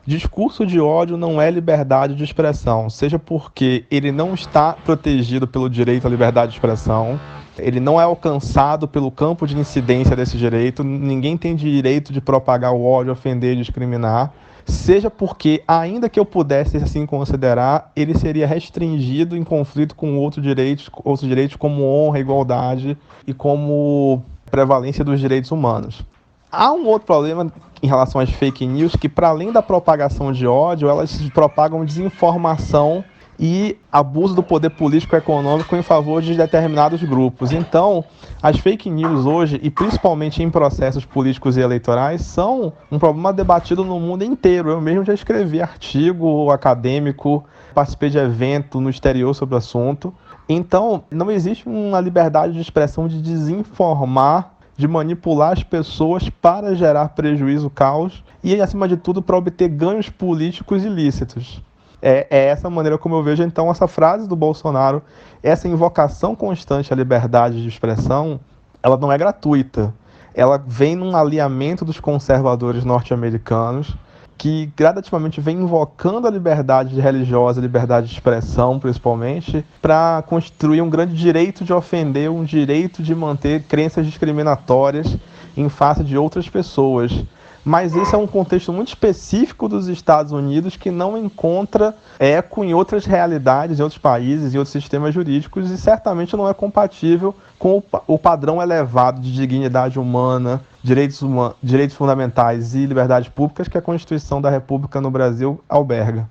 Discurso de ódio não é liberdade de expressão, seja porque ele não está protegido pelo direito à liberdade de expressão, ele não é alcançado pelo campo de incidência desse direito, ninguém tem direito de propagar o ódio, ofender, discriminar, seja porque, ainda que eu pudesse assim considerar, ele seria restringido em conflito com outros direitos como honra, igualdade e como prevalência dos direitos humanos. Há um outro problema em relação às fake news, que para além da propagação de ódio, elas propagam desinformação e abuso do poder político e econômico em favor de determinados grupos. Então, as fake news hoje, e principalmente em processos políticos e eleitorais, são um problema debatido no mundo inteiro. Eu mesmo já escrevi artigo acadêmico, participei de evento no exterior sobre o assunto. Então, não existe uma liberdade de expressão de desinformar, de manipular as pessoas para gerar prejuízo, caos e, acima de tudo, para obter ganhos políticos ilícitos. É essa maneira como eu vejo, então, essa frase do Bolsonaro, essa invocação constante à liberdade de expressão, ela não é gratuita. Ela vem num alinhamento dos conservadores norte-americanos, que gradativamente vem invocando a liberdade religiosa, a liberdade de expressão, principalmente, para construir um grande direito de ofender, um direito de manter crenças discriminatórias em face de outras pessoas. Mas esse é um contexto muito específico dos Estados Unidos que não encontra eco em outras realidades, em outros países, em outros sistemas jurídicos e certamente não é compatível com o padrão elevado de dignidade humana, direitos fundamentais e liberdades públicas que a Constituição da República no Brasil alberga.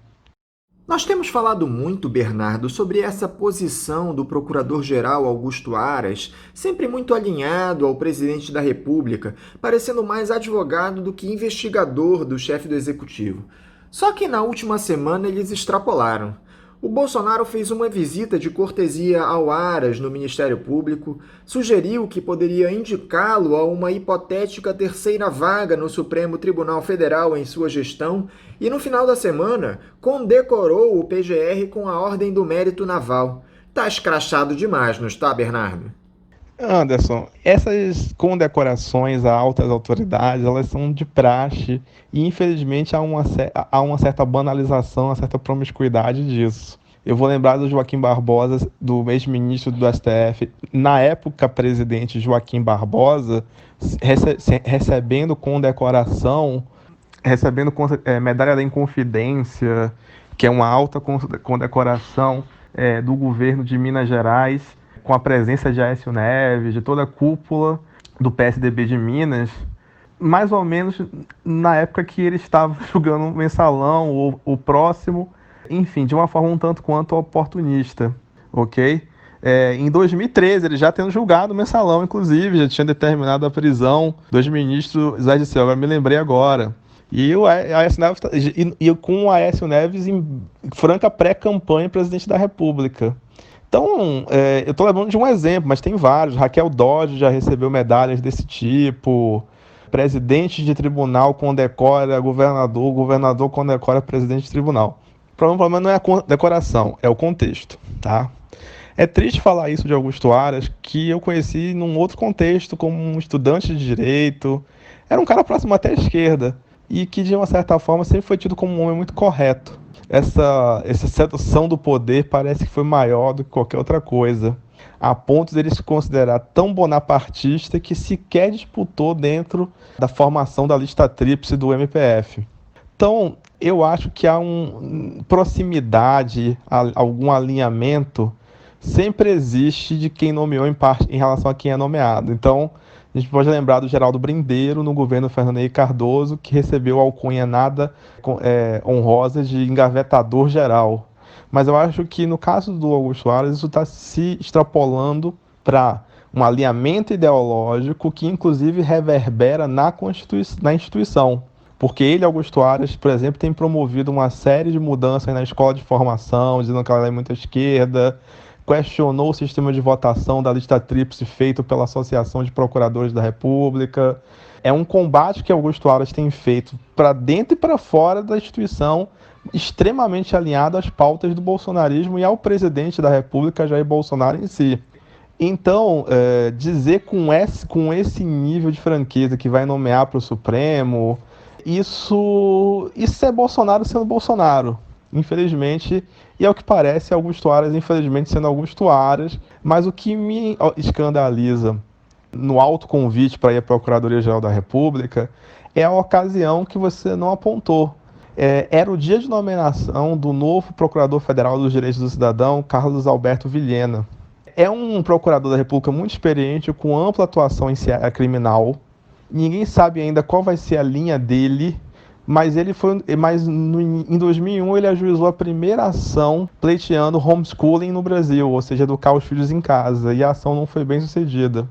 Nós temos falado muito, Bernardo, sobre essa posição do Procurador-Geral Augusto Aras, sempre muito alinhado ao presidente da República, parecendo mais advogado do que investigador do chefe do Executivo. Só que na última semana eles extrapolaram. o Bolsonaro fez uma visita de cortesia ao Aras no Ministério Público, sugeriu que poderia indicá-lo a uma hipotética terceira vaga no Supremo Tribunal Federal em sua gestão e, no final da semana, condecorou o PGR com a Ordem do Mérito Naval. Tá escrachado demais, não está, Bernardo? Anderson, essas condecorações a altas autoridades, elas são de praxe e, infelizmente, há uma certa banalização, uma certa promiscuidade disso. Eu vou lembrar do Joaquim Barbosa, do ex-ministro do STF, na época presidente Joaquim Barbosa, recebendo condecoração, medalha da Inconfidência, que é uma alta condecoração do governo de Minas Gerais, com a presença de Aécio Neves, de toda a cúpula do PSDB de Minas, mais ou menos na época que ele estava julgando o Mensalão, o Próximo, enfim, de uma forma um tanto quanto oportunista, ok? Em 2013, ele já tendo julgado o Mensalão, inclusive, já tinha determinado a prisão do ex-ministro Zé Dirceu, agora me lembrei agora. E o Aécio Neves, com o Aécio Neves em franca pré-campanha presidente da República. Então, eu estou lembrando de um exemplo, mas tem vários. Raquel Dodge já recebeu medalhas desse tipo. Presidente de tribunal condecora governador, governador condecora presidente de tribunal. O problema não é a condecoração, é o contexto, tá? É triste falar isso de Augusto Aras, que eu conheci num outro contexto, como um estudante de direito. Era um cara próximo até à esquerda, e que, de uma certa forma, sempre foi tido como um homem muito correto. Essa sedução do poder parece que foi maior do que qualquer outra coisa, a ponto de ele se considerar tão bonapartista que sequer disputou dentro da formação da lista tríplice do MPF. Então, eu acho que há uma proximidade, algum alinhamento, sempre existe de quem nomeou em relação a quem é nomeado. Então, a gente pode lembrar do Geraldo Brindeiro no governo Fernando Henrique Cardoso, que recebeu a alcunha nada honrosa de engavetador geral. Mas eu acho que no caso do Augusto Aras, isso está se extrapolando para um alinhamento ideológico que inclusive reverbera na instituição. Porque ele, Augusto Aras, por exemplo, tem promovido uma série de mudanças na escola de formação, dizendo que ela é muito à esquerda, questionou o sistema de votação da lista tríplice feito pela Associação de Procuradores da República. É um combate que Augusto Aras tem feito para dentro e para fora da instituição, extremamente alinhado às pautas do bolsonarismo e ao presidente da República, Jair Bolsonaro, em si. Então, dizer com esse nível de franqueza que vai nomear para o Supremo, isso é Bolsonaro sendo Bolsonaro, infelizmente, e ao que parece Augusto Aras, infelizmente, sendo Augusto Aras. Mas o que me escandaliza no alto convite para ir à Procuradoria-Geral da República é a ocasião que você não apontou. Era o dia de nomeação do novo Procurador Federal dos Direitos do Cidadão, Carlos Alberto Vilhena. É um procurador da República muito experiente, com ampla atuação em área criminal. Ninguém sabe ainda qual vai ser a linha dele, mas em 2001 ele ajuizou a primeira ação pleiteando homeschooling no Brasil, ou seja, educar os filhos em casa, e a ação não foi bem sucedida.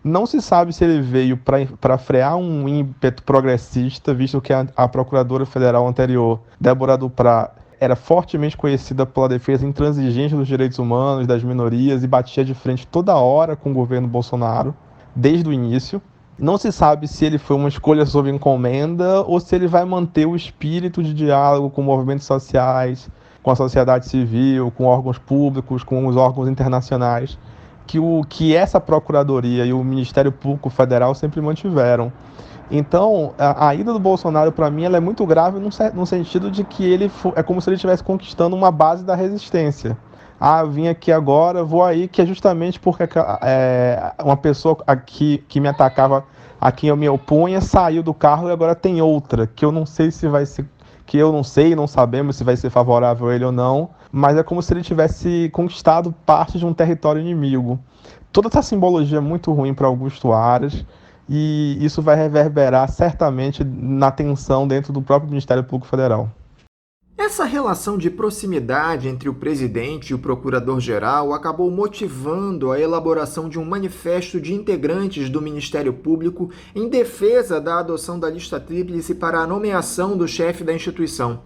Não se sabe se ele veio para frear um ímpeto progressista, visto que a Procuradora Federal anterior, Débora Duprá, era fortemente conhecida pela defesa intransigente dos direitos humanos, das minorias, e batia de frente toda hora com o governo Bolsonaro, desde o início. Não se sabe se ele foi uma escolha sob encomenda ou se ele vai manter o espírito de diálogo com movimentos sociais, com a sociedade civil, com órgãos públicos, com os órgãos internacionais, que essa Procuradoria e o Ministério Público Federal sempre mantiveram. Então, a ida do Bolsonaro, para mim, ela é muito grave no sentido de que é como se ele estivesse conquistando uma base da resistência. Vim aqui agora, vou aí, que é justamente porque uma pessoa aqui que me atacava, a quem eu me opunha, saiu do carro e agora tem outra, que eu não sei se vai ser, que eu não sei, não sabemos se vai ser favorável a ele ou não, mas é como se ele tivesse conquistado parte de um território inimigo. Toda essa simbologia é muito ruim para Augusto Aras, e isso vai reverberar certamente na tensão dentro do próprio Ministério Público Federal. Essa relação de proximidade entre o presidente e o procurador-geral acabou motivando a elaboração de um manifesto de integrantes do Ministério Público em defesa da adoção da lista tríplice para a nomeação do chefe da instituição.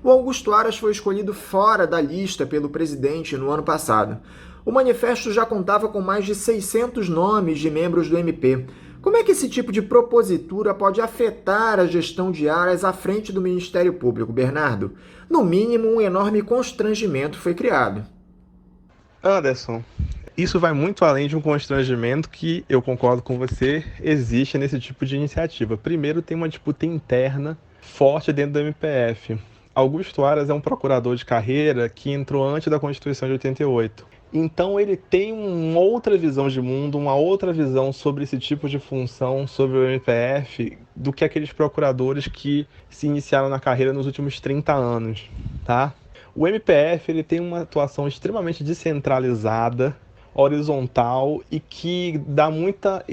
O Augusto Aras foi escolhido fora da lista pelo presidente no ano passado. O manifesto já contava com mais de 600 nomes de membros do MP. Como é que esse tipo de propositura pode afetar a gestão de Aras à frente do Ministério Público, Bernardo? No mínimo, um enorme constrangimento foi criado. Anderson, isso vai muito além de um constrangimento que, eu concordo com você, existe nesse tipo de iniciativa. Primeiro, tem uma disputa interna forte dentro do MPF. Augusto Aras é um procurador de carreira que entrou antes da Constituição de 88. Então ele tem uma outra visão de mundo, uma outra visão sobre esse tipo de função, sobre o MPF, do que aqueles procuradores que se iniciaram na carreira nos últimos 30 anos, tá? O MPF ele tem uma atuação extremamente descentralizada, horizontal e que dá muita,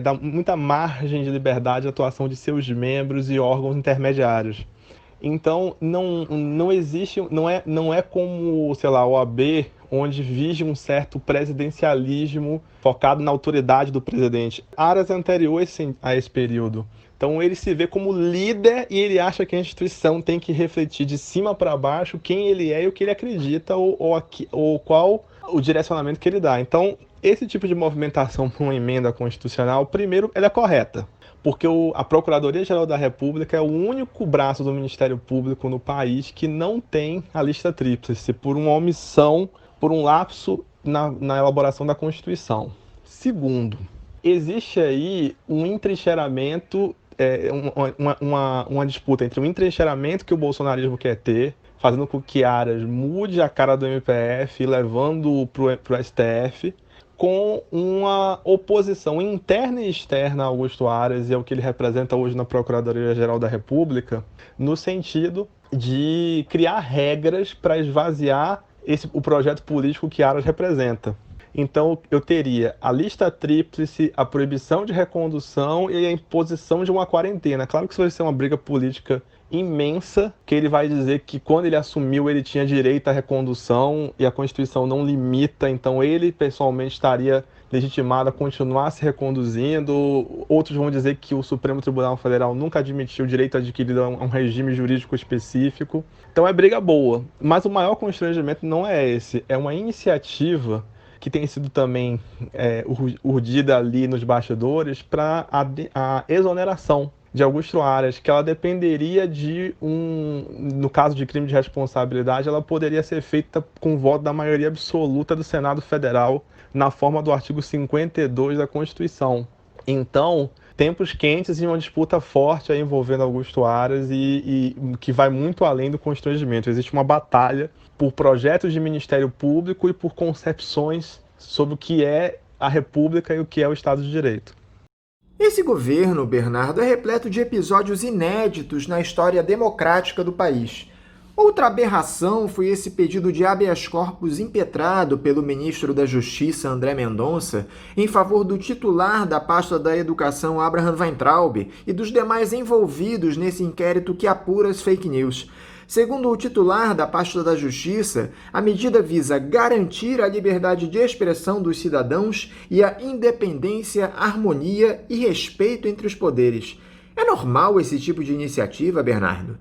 dá muita margem de liberdade à atuação de seus membros e órgãos intermediários. Então, não existe, não é como, sei lá, o OAB, onde vige um certo presidencialismo focado na autoridade do presidente. Aras é anterior a esse período. Então, ele se vê como líder e ele acha que a instituição tem que refletir de cima para baixo quem ele é e o que ele acredita ou qual o direcionamento que ele dá. Então, esse tipo de movimentação para uma emenda constitucional, primeiro, ela é correta. Porque a Procuradoria-Geral da República é o único braço do Ministério Público no país que não tem a lista tríplice, por uma omissão, por um lapso na elaboração da Constituição. Segundo, existe aí um entrincheiramento, uma disputa entre o entrincheiramento que o bolsonarismo quer ter, fazendo com que Aras mude a cara do MPF, levando-o para o STF, com uma oposição interna e externa a Augusto Aras e ao que ele representa hoje na Procuradoria-Geral da República, no sentido de criar regras para esvaziar o projeto político que Aras representa. Então, eu teria a lista tríplice, a proibição de recondução e a imposição de uma quarentena. Claro que isso vai ser uma briga política imensa, que ele vai dizer que quando ele assumiu ele tinha direito à recondução e a Constituição não limita, então ele pessoalmente estaria legitimado a continuar se reconduzindo. Outros vão dizer que o Supremo Tribunal Federal nunca admitiu o direito adquirido a um regime jurídico específico. Então é briga boa, mas o maior constrangimento não é esse, é uma iniciativa que tem sido também urdida ali nos bastidores para a exoneração de Augusto Aras, que ela dependeria no caso de crime de responsabilidade, ela poderia ser feita com voto da maioria absoluta do Senado Federal, na forma do artigo 52 da Constituição. Então, tempos quentes e uma disputa forte aí envolvendo Augusto Aras e que vai muito além do constrangimento. Existe uma batalha por projetos de Ministério Público e por concepções sobre o que é a República e o que é o Estado de Direito. Esse governo, Bernardo, é repleto de episódios inéditos na história democrática do país. Outra aberração foi esse pedido de habeas corpus impetrado pelo ministro da Justiça, André Mendonça, em favor do titular da pasta da Educação, Abraham Weintraub, e dos demais envolvidos nesse inquérito que apura as fake news. Segundo o titular da pasta da Justiça, a medida visa garantir a liberdade de expressão dos cidadãos e a independência, harmonia e respeito entre os poderes. É normal esse tipo de iniciativa, Bernardo?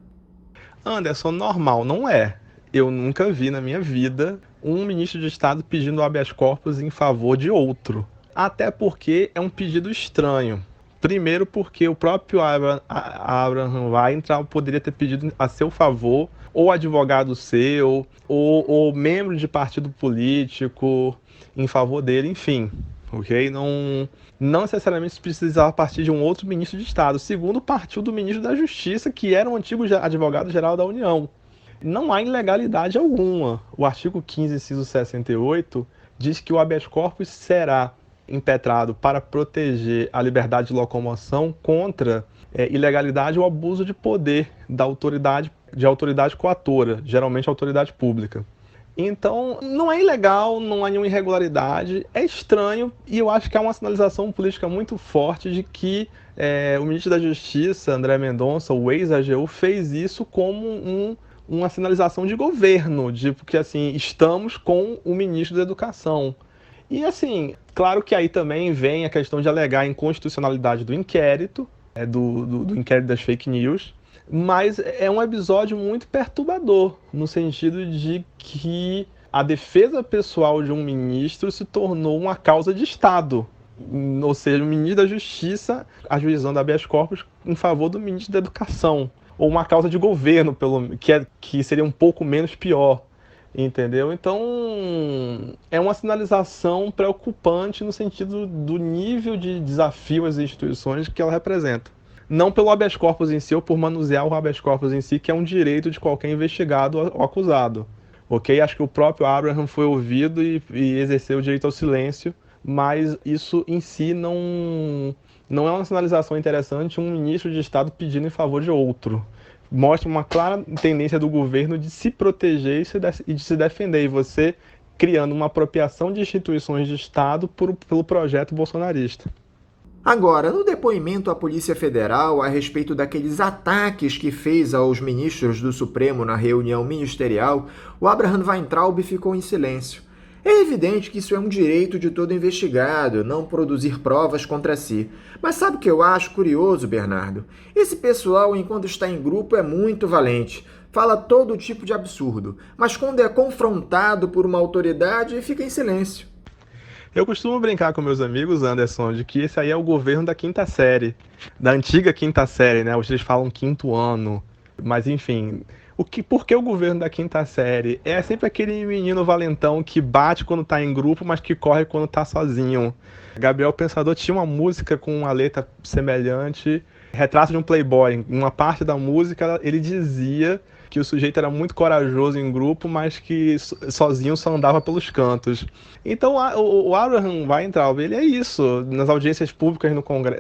Anderson, normal não é. Eu nunca vi na minha vida um ministro de Estado pedindo habeas corpus em favor de outro. Até porque é um pedido estranho. Primeiro porque o próprio Abraham Weintraub poderia ter pedido a seu favor, ou advogado seu, ou membro de partido político em favor dele, enfim. Okay? Não necessariamente precisava partir de um outro ministro de Estado. Segundo, partiu do ministro da Justiça, que era um antigo advogado-geral da União. Não há ilegalidade alguma. O artigo 15, inciso 68, diz que o habeas corpus será impetrado para proteger a liberdade de locomoção contra ilegalidade ou abuso de poder de autoridade coatora, geralmente a autoridade pública. Então, não é ilegal, não há nenhuma irregularidade, é estranho e eu acho que há uma sinalização política muito forte de que o ministro da Justiça, André Mendonça, o ex-AGU, fez isso como uma sinalização de governo, de porque assim, estamos com o ministro da Educação. E assim, claro que aí também vem a questão de alegar a inconstitucionalidade do inquérito, do inquérito das fake news, mas é um episódio muito perturbador, no sentido de que a defesa pessoal de um ministro se tornou uma causa de Estado. Ou seja, o ministro da Justiça ajuizando habeas corpus em favor do ministro da Educação. Ou uma causa de governo, que seria um pouco menos pior. Entendeu? Então, é uma sinalização preocupante no sentido do nível de desafio às instituições que ela representa. Não pelo habeas corpus em si ou por manusear o habeas corpus em si, que é um direito de qualquer investigado ou acusado. Ok? Acho que o próprio Abraham foi ouvido e exerceu o direito ao silêncio, mas isso em si não é uma sinalização interessante um ministro de Estado pedindo em favor de outro. Mostra uma clara tendência do governo de se proteger e de se defender, e você criando uma apropriação de instituições de Estado pelo projeto bolsonarista. Agora, no depoimento à Polícia Federal a respeito daqueles ataques que fez aos ministros do Supremo na reunião ministerial, o Abraham Weintraub ficou em silêncio. É evidente que isso é um direito de todo investigado, não produzir provas contra si. Mas sabe o que eu acho curioso, Bernardo? Esse pessoal, enquanto está em grupo, é muito valente. Fala todo tipo de absurdo. Mas quando é confrontado por uma autoridade, fica em silêncio. Eu costumo brincar com meus amigos, Anderson, de que esse aí é o governo da quinta série. Da antiga quinta série, né? Hoje eles falam quinto ano. Mas, enfim... Por que o governo da quinta série? É sempre aquele menino valentão que bate quando tá em grupo, mas que corre quando tá sozinho. Gabriel Pensador tinha uma música com uma letra semelhante, Retrato de um Playboy. Em uma parte da música ele dizia que o sujeito era muito corajoso em grupo, mas que sozinho só andava pelos cantos. Então o Abraham Weintraub, ele é isso. Nas audiências públicas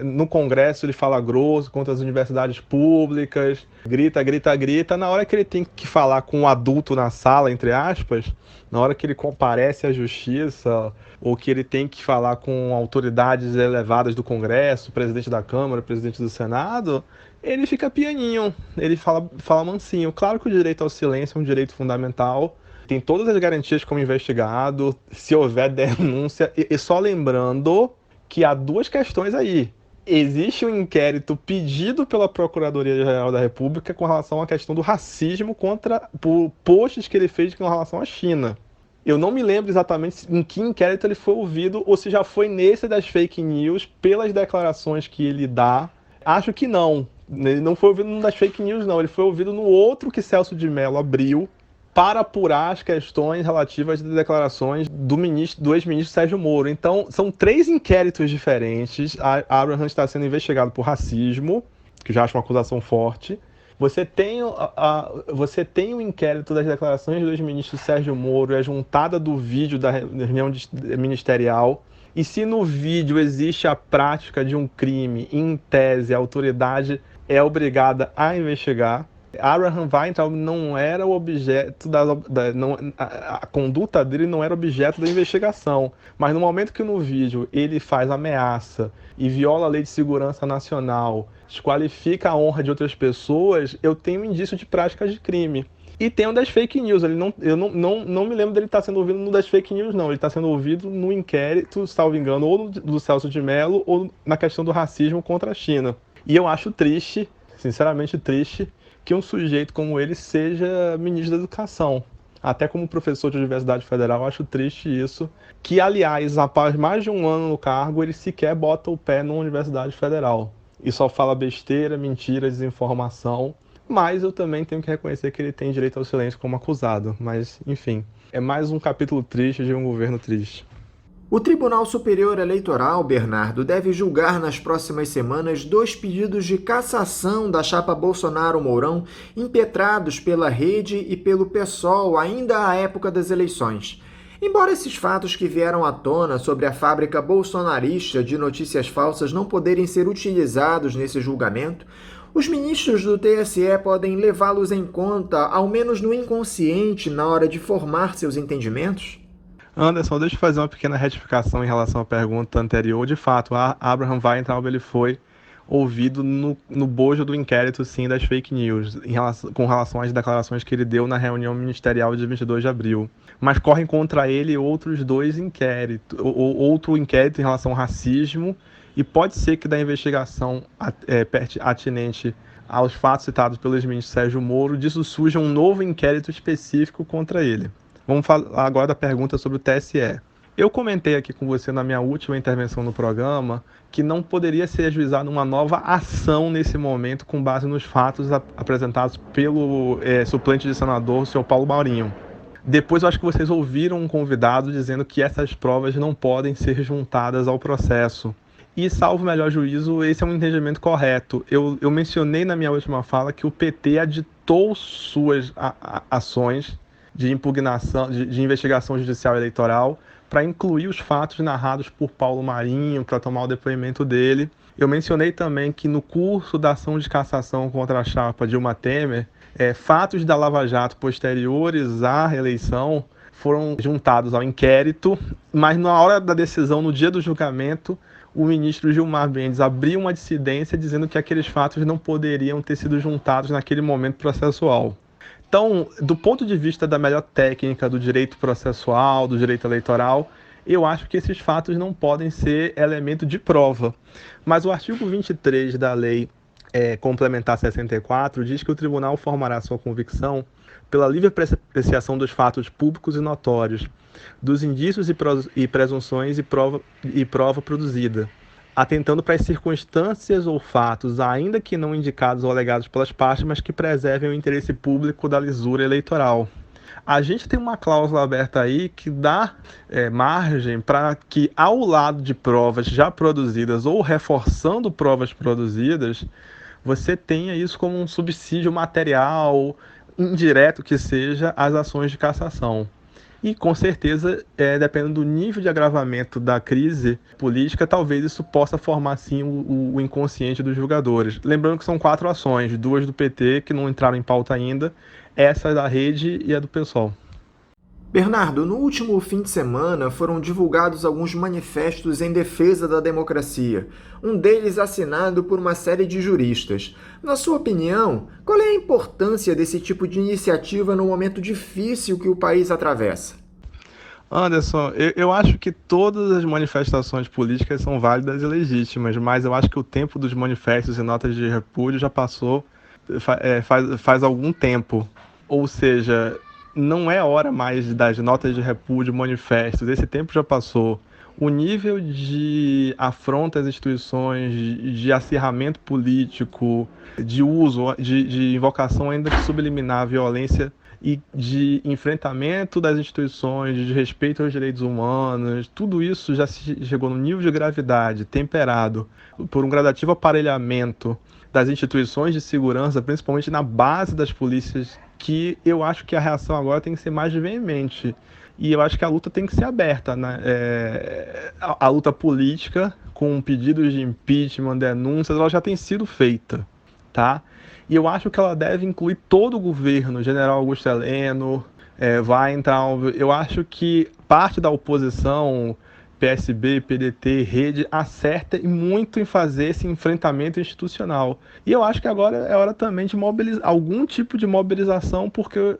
no Congresso ele fala grosso contra as universidades públicas, grita. Na hora que ele tem que falar com um adulto na sala, entre aspas, na hora que ele comparece à justiça, ou que ele tem que falar com autoridades elevadas do Congresso, presidente da Câmara, presidente do Senado, ele fica pianinho, ele fala mansinho. Claro que o direito ao silêncio é um direito fundamental, tem todas as garantias como investigado, se houver denúncia, e só lembrando que há duas questões aí. Existe um inquérito pedido pela Procuradoria-Geral da República com relação à questão do racismo por posts que ele fez com relação à China. Eu não me lembro exatamente em que inquérito ele foi ouvido ou se já foi nesse das fake news pelas declarações que ele dá. Acho que não. Ele não foi ouvido no das fake news, não. Ele foi ouvido no outro que Celso de Mello abriu para apurar as questões relativas às declarações do ex-ministro Sérgio Moro. Então, são 3 inquéritos diferentes. A Abraham está sendo investigado por racismo, que eu já acho uma acusação forte. Você tem o inquérito das declarações do ex-ministro Sérgio Moro e a juntada do vídeo da reunião ministerial. E se no vídeo existe a prática de um crime, em tese, a autoridade é obrigada a investigar. Abraham Weintraub não era o objeto a conduta dele não era objeto da investigação, mas no momento que no vídeo ele faz ameaça e viola a Lei de Segurança Nacional, desqualifica a honra de outras pessoas, eu tenho indício de práticas de crime. E tem o das fake news, eu não me lembro dele estar sendo ouvido no das fake news, não. Ele está sendo ouvido no inquérito, salvo engano, ou do Celso de Mello, ou na questão do racismo contra a China. E eu acho triste, sinceramente triste, que um sujeito como ele seja ministro da Educação. Até como professor de Universidade Federal, eu acho triste isso. Que, aliás, após mais de um ano no cargo, ele sequer bota o pé numa Universidade Federal. E só fala besteira, mentira, desinformação. Mas eu também tenho que reconhecer que ele tem direito ao silêncio como acusado. Mas, enfim, é mais um capítulo triste de um governo triste. O Tribunal Superior Eleitoral, Bernardo, deve julgar nas próximas semanas 2 pedidos de cassação da chapa Bolsonaro-Mourão impetrados pela Rede e pelo PSOL ainda à época das eleições. Embora esses fatos que vieram à tona sobre a fábrica bolsonarista de notícias falsas não poderem ser utilizados nesse julgamento, Os ministros do TSE podem levá-los em conta, ao menos no inconsciente, na hora de formar seus entendimentos? Anderson, deixa eu fazer uma pequena retificação em relação à pergunta anterior. De fato, Abraham Weintraub ele foi ouvido no bojo do inquérito, sim, das fake news, com relação às declarações que ele deu na reunião ministerial de 22 de abril. Mas correm contra ele outros dois inquéritos, outro inquérito em relação ao racismo, e pode ser que da investigação atinente aos fatos citados pelo ex-ministro Sérgio Moro, disso surja um novo inquérito específico contra ele. Vamos falar agora da pergunta sobre o TSE. Eu comentei aqui com você na minha última intervenção no programa que não poderia ser ajuizada uma nova ação nesse momento com base nos fatos apresentados pelo suplente de senador, o senhor Paulo Maurinho. Depois eu acho que vocês ouviram um convidado dizendo que essas provas não podem ser juntadas ao processo. E, salvo o melhor juízo, esse é um entendimento correto. Eu mencionei na minha última fala que o PT aditou suas ações de impugnação, de investigação judicial eleitoral, para incluir os fatos narrados por Paulo Marinho, para tomar o depoimento dele. Eu mencionei também que no curso da ação de cassação contra a chapa Dilma Temer, fatos da Lava Jato posteriores à reeleição foram juntados ao inquérito, mas na hora da decisão, no dia do julgamento, o ministro Gilmar Mendes abriu uma dissidência dizendo que aqueles fatos não poderiam ter sido juntados naquele momento processual. Então, do ponto de vista da melhor técnica do direito processual, do direito eleitoral, eu acho que esses fatos não podem ser elemento de prova. Mas o artigo 23 da Lei Complementar 64 diz que o tribunal formará sua convicção pela livre apreciação dos fatos públicos e notórios, dos indícios e presunções e prova produzida, atentando para as circunstâncias ou fatos, ainda que não indicados ou alegados pelas partes, mas que preservem o interesse público da lisura eleitoral. A gente tem uma cláusula aberta aí que dá margem para que, ao lado de provas já produzidas ou reforçando provas produzidas, você tenha isso como um subsídio material, indireto que seja, às ações de cassação. E, com certeza, dependendo do nível de agravamento da crise política, talvez isso possa formar, sim, o inconsciente dos julgadores. Lembrando que são 4 ações, 2 do PT, que não entraram em pauta ainda, essa da Rede e a do PSOL. Bernardo, no último fim de semana foram divulgados alguns manifestos em defesa da democracia, um deles assinado por uma série de juristas. Na sua opinião, qual é a importância desse tipo de iniciativa no momento difícil que o país atravessa? Anderson, eu acho que todas as manifestações políticas são válidas e legítimas, mas eu acho que o tempo dos manifestos e notas de repúdio já passou faz algum tempo. Ou seja, não é hora mais das notas de repúdio, manifestos, esse tempo já passou. O nível de afronta às instituições, de acirramento político, de uso, de invocação ainda que subliminar à violência e de enfrentamento das instituições, de respeito aos direitos humanos, tudo isso já chegou num nível de gravidade temperado por um gradativo aparelhamento das instituições de segurança, principalmente na base das polícias, que eu acho que a reação agora tem que ser mais veemente. E eu acho que a luta tem que ser aberta, né? A luta política, com pedidos de impeachment, denúncias, ela já tem sido feita, tá? E eu acho que ela deve incluir todo o governo, General Augusto Heleno, Weintraub. Eu acho que parte da oposição, PSB, PDT, Rede, acerta e muito em fazer esse enfrentamento institucional. E eu acho que agora é hora também de mobilizar algum tipo de mobilização, porque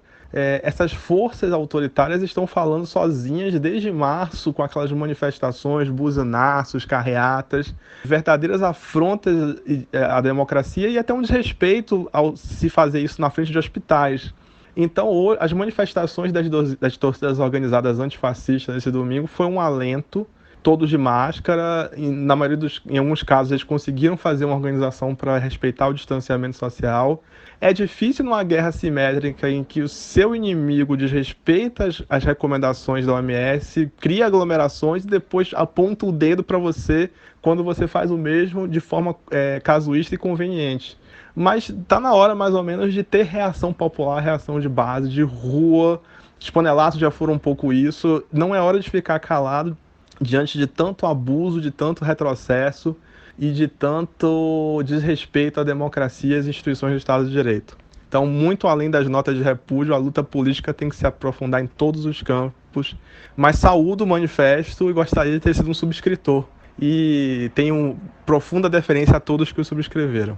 essas forças autoritárias estão falando sozinhas desde março, com aquelas manifestações, buzinaços, carreatas, verdadeiras afrontas à democracia e até um desrespeito ao se fazer isso na frente de hospitais. Então, as manifestações das torcidas organizadas antifascistas nesse domingo foi um alento, todos de máscara, em alguns casos eles conseguiram fazer uma organização para respeitar o distanciamento social. É difícil numa guerra assimétrica em que o seu inimigo desrespeita as recomendações da OMS, cria aglomerações e depois aponta o dedo para você quando você faz o mesmo de forma casuísta e conveniente. Mas está na hora, mais ou menos, de ter reação popular, reação de base, de rua. Os panelaços já foram um pouco isso. Não é hora de ficar calado diante de tanto abuso, de tanto retrocesso. e de tanto desrespeito à democracia e às instituições do Estado de Direito. Então, muito além das notas de repúdio, a luta política tem que se aprofundar em todos os campos, mas saúdo o manifesto e gostaria de ter sido um subscritor. E tenho profunda deferência a todos que o subscreveram.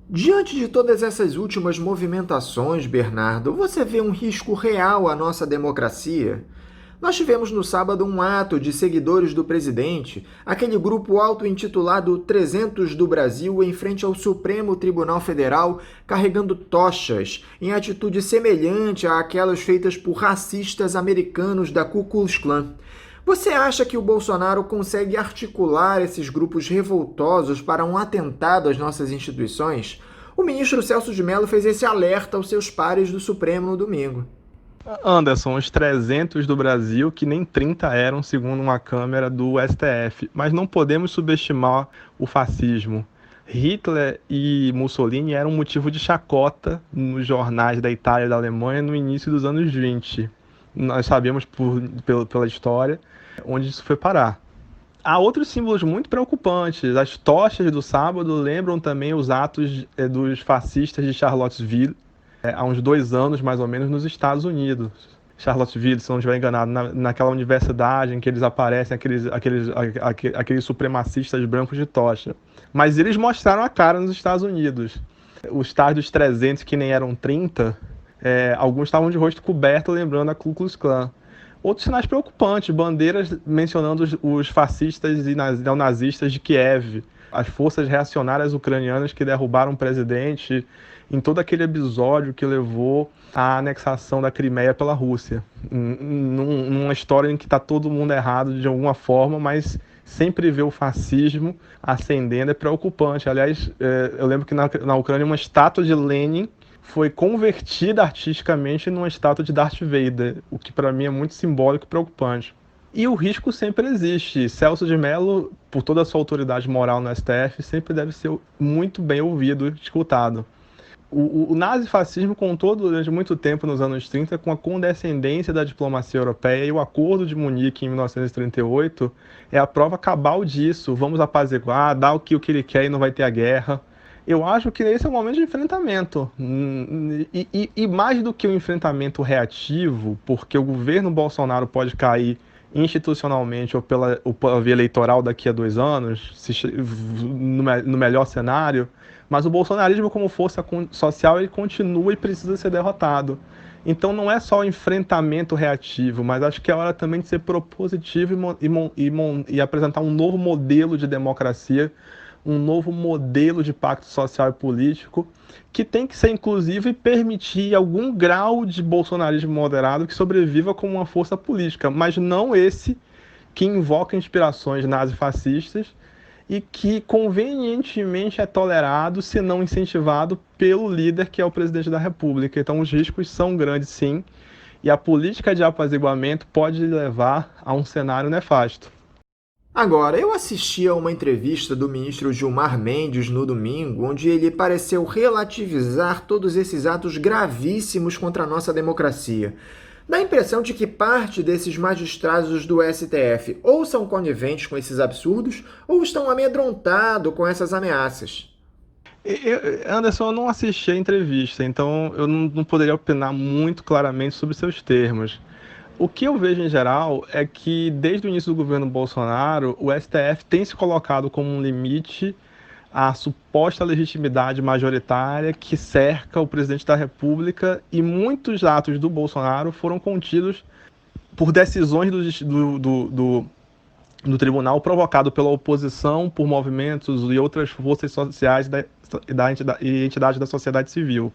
Diante de todas essas últimas movimentações, Bernardo, você vê um risco real à nossa democracia? Nós tivemos no sábado um ato de seguidores do presidente, aquele grupo auto-intitulado 300 do Brasil, em frente ao Supremo Tribunal Federal, carregando tochas, em atitude semelhante àquelas feitas por racistas americanos da Ku Klux Klan. Você acha que o Bolsonaro consegue articular esses grupos revoltosos para um atentado às nossas instituições? O ministro Celso de Mello fez esse alerta aos seus pares do Supremo no domingo. Anderson, os 300 do Brasil, que nem 30 eram, segundo uma câmera do STF. Mas não podemos subestimar o fascismo. Hitler e Mussolini eram motivo de chacota nos jornais da Itália e da Alemanha no início dos anos 20. Nós sabemos pela história onde isso foi parar. Há outros símbolos muito preocupantes. As tochas do sábado lembram também os atos dos fascistas de Charlottesville, há uns 2 anos, mais ou menos, nos Estados Unidos. Charlottesville, se não estiver enganado, naquela universidade em que eles aparecem, aqueles supremacistas brancos de tocha. Mas eles mostraram a cara nos Estados Unidos. Os tais dos 300, que nem eram 30, alguns estavam de rosto coberto, lembrando a Ku Klux Klan. Outros sinais preocupantes, bandeiras mencionando os fascistas e neonazistas de Kiev, as forças reacionárias ucranianas que derrubaram o presidente em todo aquele episódio que levou à anexação da Crimeia pela Rússia. Numa história em que está todo mundo errado de alguma forma, mas sempre ver o fascismo ascendendo é preocupante. Aliás, eu lembro que na Ucrânia uma estátua de Lenin foi convertida artisticamente numa estátua de Darth Vader, o que para mim é muito simbólico e preocupante. E o risco sempre existe. Celso de Mello, por toda a sua autoridade moral no STF, sempre deve ser muito bem ouvido, escutado. O nazifascismo contou durante muito tempo, nos anos 30, com a condescendência da diplomacia europeia, e o Acordo de Munique, em 1938, é a prova cabal disso. Vamos apaziguar, dar o que ele quer e não vai ter a guerra. Eu acho que esse é um momento de enfrentamento. E mais do que um enfrentamento reativo, porque o governo Bolsonaro pode cair institucionalmente ou pela via eleitoral daqui a 2 anos, no melhor cenário, mas o bolsonarismo como força social ele continua e precisa ser derrotado. Então não é só o enfrentamento reativo, mas acho que é hora também de ser propositivo e apresentar um novo modelo de democracia, um novo modelo de pacto social e político, que tem que ser inclusivo e permitir algum grau de bolsonarismo moderado que sobreviva como uma força política, mas não esse que invoca inspirações nazifascistas e que convenientemente é tolerado, se não incentivado, pelo líder que é o presidente da República. Então os riscos são grandes, sim, e a política de apaziguamento pode levar a um cenário nefasto. Agora, eu assisti a uma entrevista do ministro Gilmar Mendes no domingo, onde ele pareceu relativizar todos esses atos gravíssimos contra a nossa democracia. Dá a impressão de que parte desses magistrados do STF ou são coniventes com esses absurdos ou estão amedrontados com essas ameaças. Anderson, eu não assisti a entrevista, então eu não poderia opinar muito claramente sobre seus termos. O que eu vejo em geral é que, desde o início do governo Bolsonaro, o STF tem se colocado como um limite à suposta legitimidade majoritária que cerca o presidente da República, e muitos atos do Bolsonaro foram contidos por decisões do tribunal provocado pela oposição, por movimentos e outras forças sociais e entidades da sociedade civil.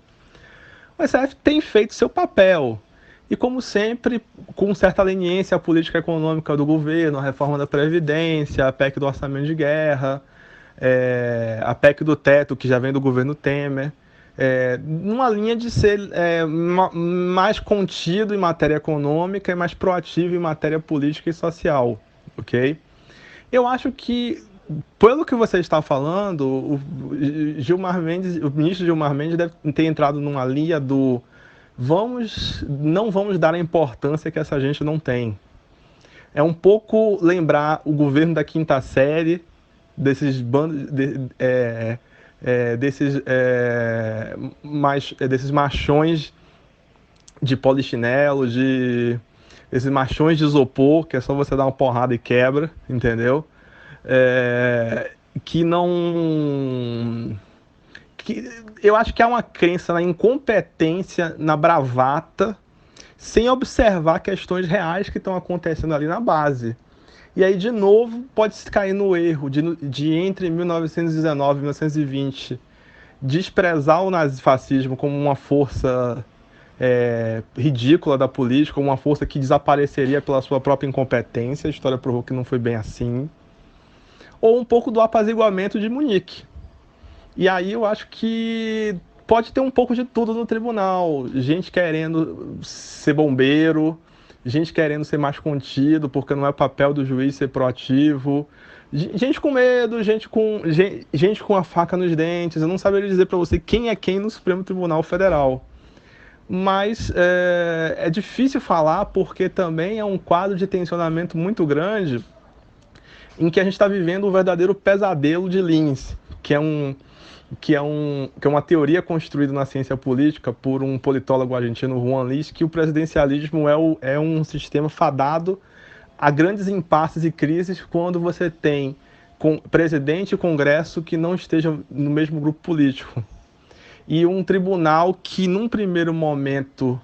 O STF tem feito seu papel. E, como sempre, com certa leniência, a política econômica do governo, a reforma da Previdência, a PEC do orçamento de guerra, a PEC do teto, que já vem do governo Temer, numa linha de ser mais contido em matéria econômica e mais proativo em matéria política e social, ok? Eu acho que, pelo que você está falando, o ministro Gilmar Mendes deve ter entrado numa linha do não vamos dar a importância que essa gente não tem. É um pouco lembrar o governo da quinta série desses bandos, desses machões de polichinelo, esses machões de isopor, que é só você dar uma porrada e quebra, entendeu? Eu acho que há uma crença na incompetência, na bravata, sem observar questões reais que estão acontecendo ali na base. E aí, de novo, pode-se cair no erro de entre 1919 e 1920, desprezar o nazifascismo como uma força ridícula da política, como uma força que desapareceria pela sua própria incompetência. A história provou que não foi bem assim. Ou um pouco do apaziguamento de Munique. E aí eu acho que pode ter um pouco de tudo no tribunal. Gente querendo ser bombeiro, gente querendo ser mais contido, porque não é o papel do juiz ser proativo. Gente com medo, gente com a faca nos dentes. Eu não saberia dizer para você quem é quem no Supremo Tribunal Federal. Mas é difícil falar porque também é um quadro de tensionamento muito grande em que a gente está vivendo um verdadeiro pesadelo de Linz, que é uma teoria construída na ciência política por um politólogo argentino, Juan Lis, que o presidencialismo é um sistema fadado a grandes impasses e crises quando você tem presidente e congresso que não estejam no mesmo grupo político. E um tribunal que, num primeiro momento,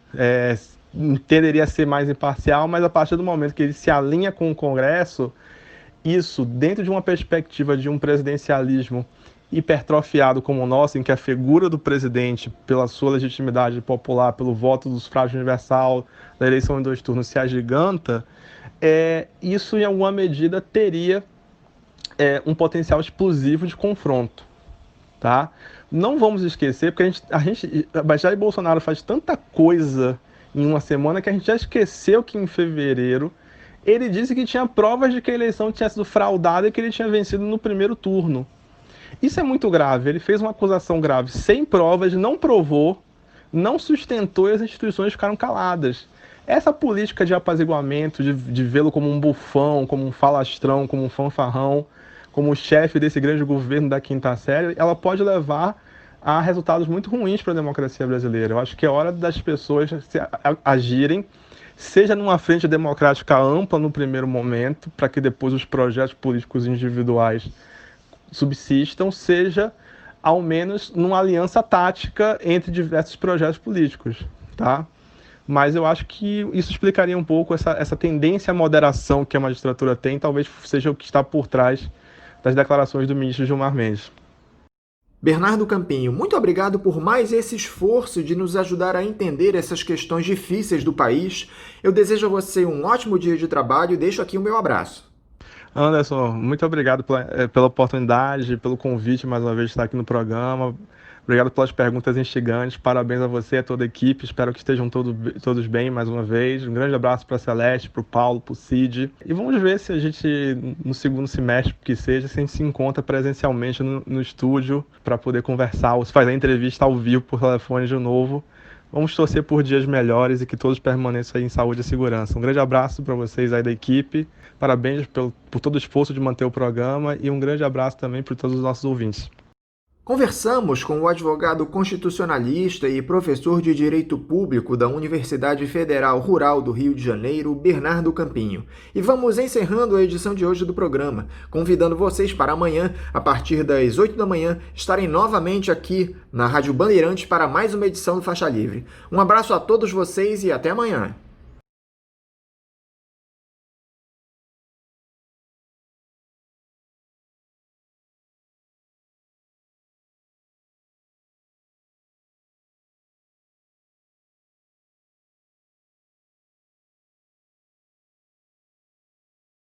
tenderia a ser mais imparcial, mas a partir do momento que ele se alinha com o Congresso, isso, dentro de uma perspectiva de um presidencialismo hipertrofiado como o nosso, em que a figura do presidente, pela sua legitimidade popular, pelo voto do sufrágio universal, da eleição em 2 turnos, se agiganta, isso, em alguma medida, teria um potencial explosivo de confronto. Tá? Não vamos esquecer, porque Jair Bolsonaro faz tanta coisa em uma semana que a gente já esqueceu que em fevereiro ele disse que tinha provas de que a eleição tinha sido fraudada e que ele tinha vencido no primeiro turno. Isso é muito grave. Ele fez uma acusação grave sem provas, não provou, não sustentou e as instituições ficaram caladas. Essa política de apaziguamento, de vê-lo como um bufão, como um falastrão, como um fanfarrão, como o chefe desse grande governo da quinta série, ela pode levar a resultados muito ruins para a democracia brasileira. Eu acho que é hora das pessoas agirem, seja numa frente democrática ampla no primeiro momento, para que depois os projetos políticos individuais subsistam, seja ao menos numa aliança tática entre diversos projetos políticos, tá? Mas eu acho que isso explicaria um pouco essa tendência à moderação que a magistratura tem, talvez seja o que está por trás das declarações do ministro Gilmar Mendes. Bernardo Campinho, muito obrigado por mais esse esforço de nos ajudar a entender essas questões difíceis do país. Eu desejo a você um ótimo dia de trabalho e deixo aqui o meu abraço. Anderson, muito obrigado pela oportunidade, pelo convite mais uma vez de estar aqui no programa. Obrigado pelas perguntas instigantes. Parabéns a você e a toda a equipe. Espero que estejam todos bem mais uma vez. Um grande abraço para a Celeste, para o Paulo, para o Cid. E vamos ver se a gente, no segundo semestre, que seja, se a gente se encontra presencialmente no estúdio para poder conversar ou se fazer a entrevista ao vivo por telefone de novo. Vamos torcer por dias melhores e que todos permaneçam aí em saúde e segurança. Um grande abraço para vocês aí da equipe. Parabéns por todo o esforço de manter o programa e um grande abraço também para todos os nossos ouvintes. Conversamos com o advogado constitucionalista e professor de Direito Público da Universidade Federal Rural do Rio de Janeiro, Bernardo Campinho. E vamos encerrando a edição de hoje do programa, convidando vocês para amanhã, a partir das 8 da manhã, estarem novamente aqui na Rádio Bandeirantes para mais uma edição do Faixa Livre. Um abraço a todos vocês e até amanhã.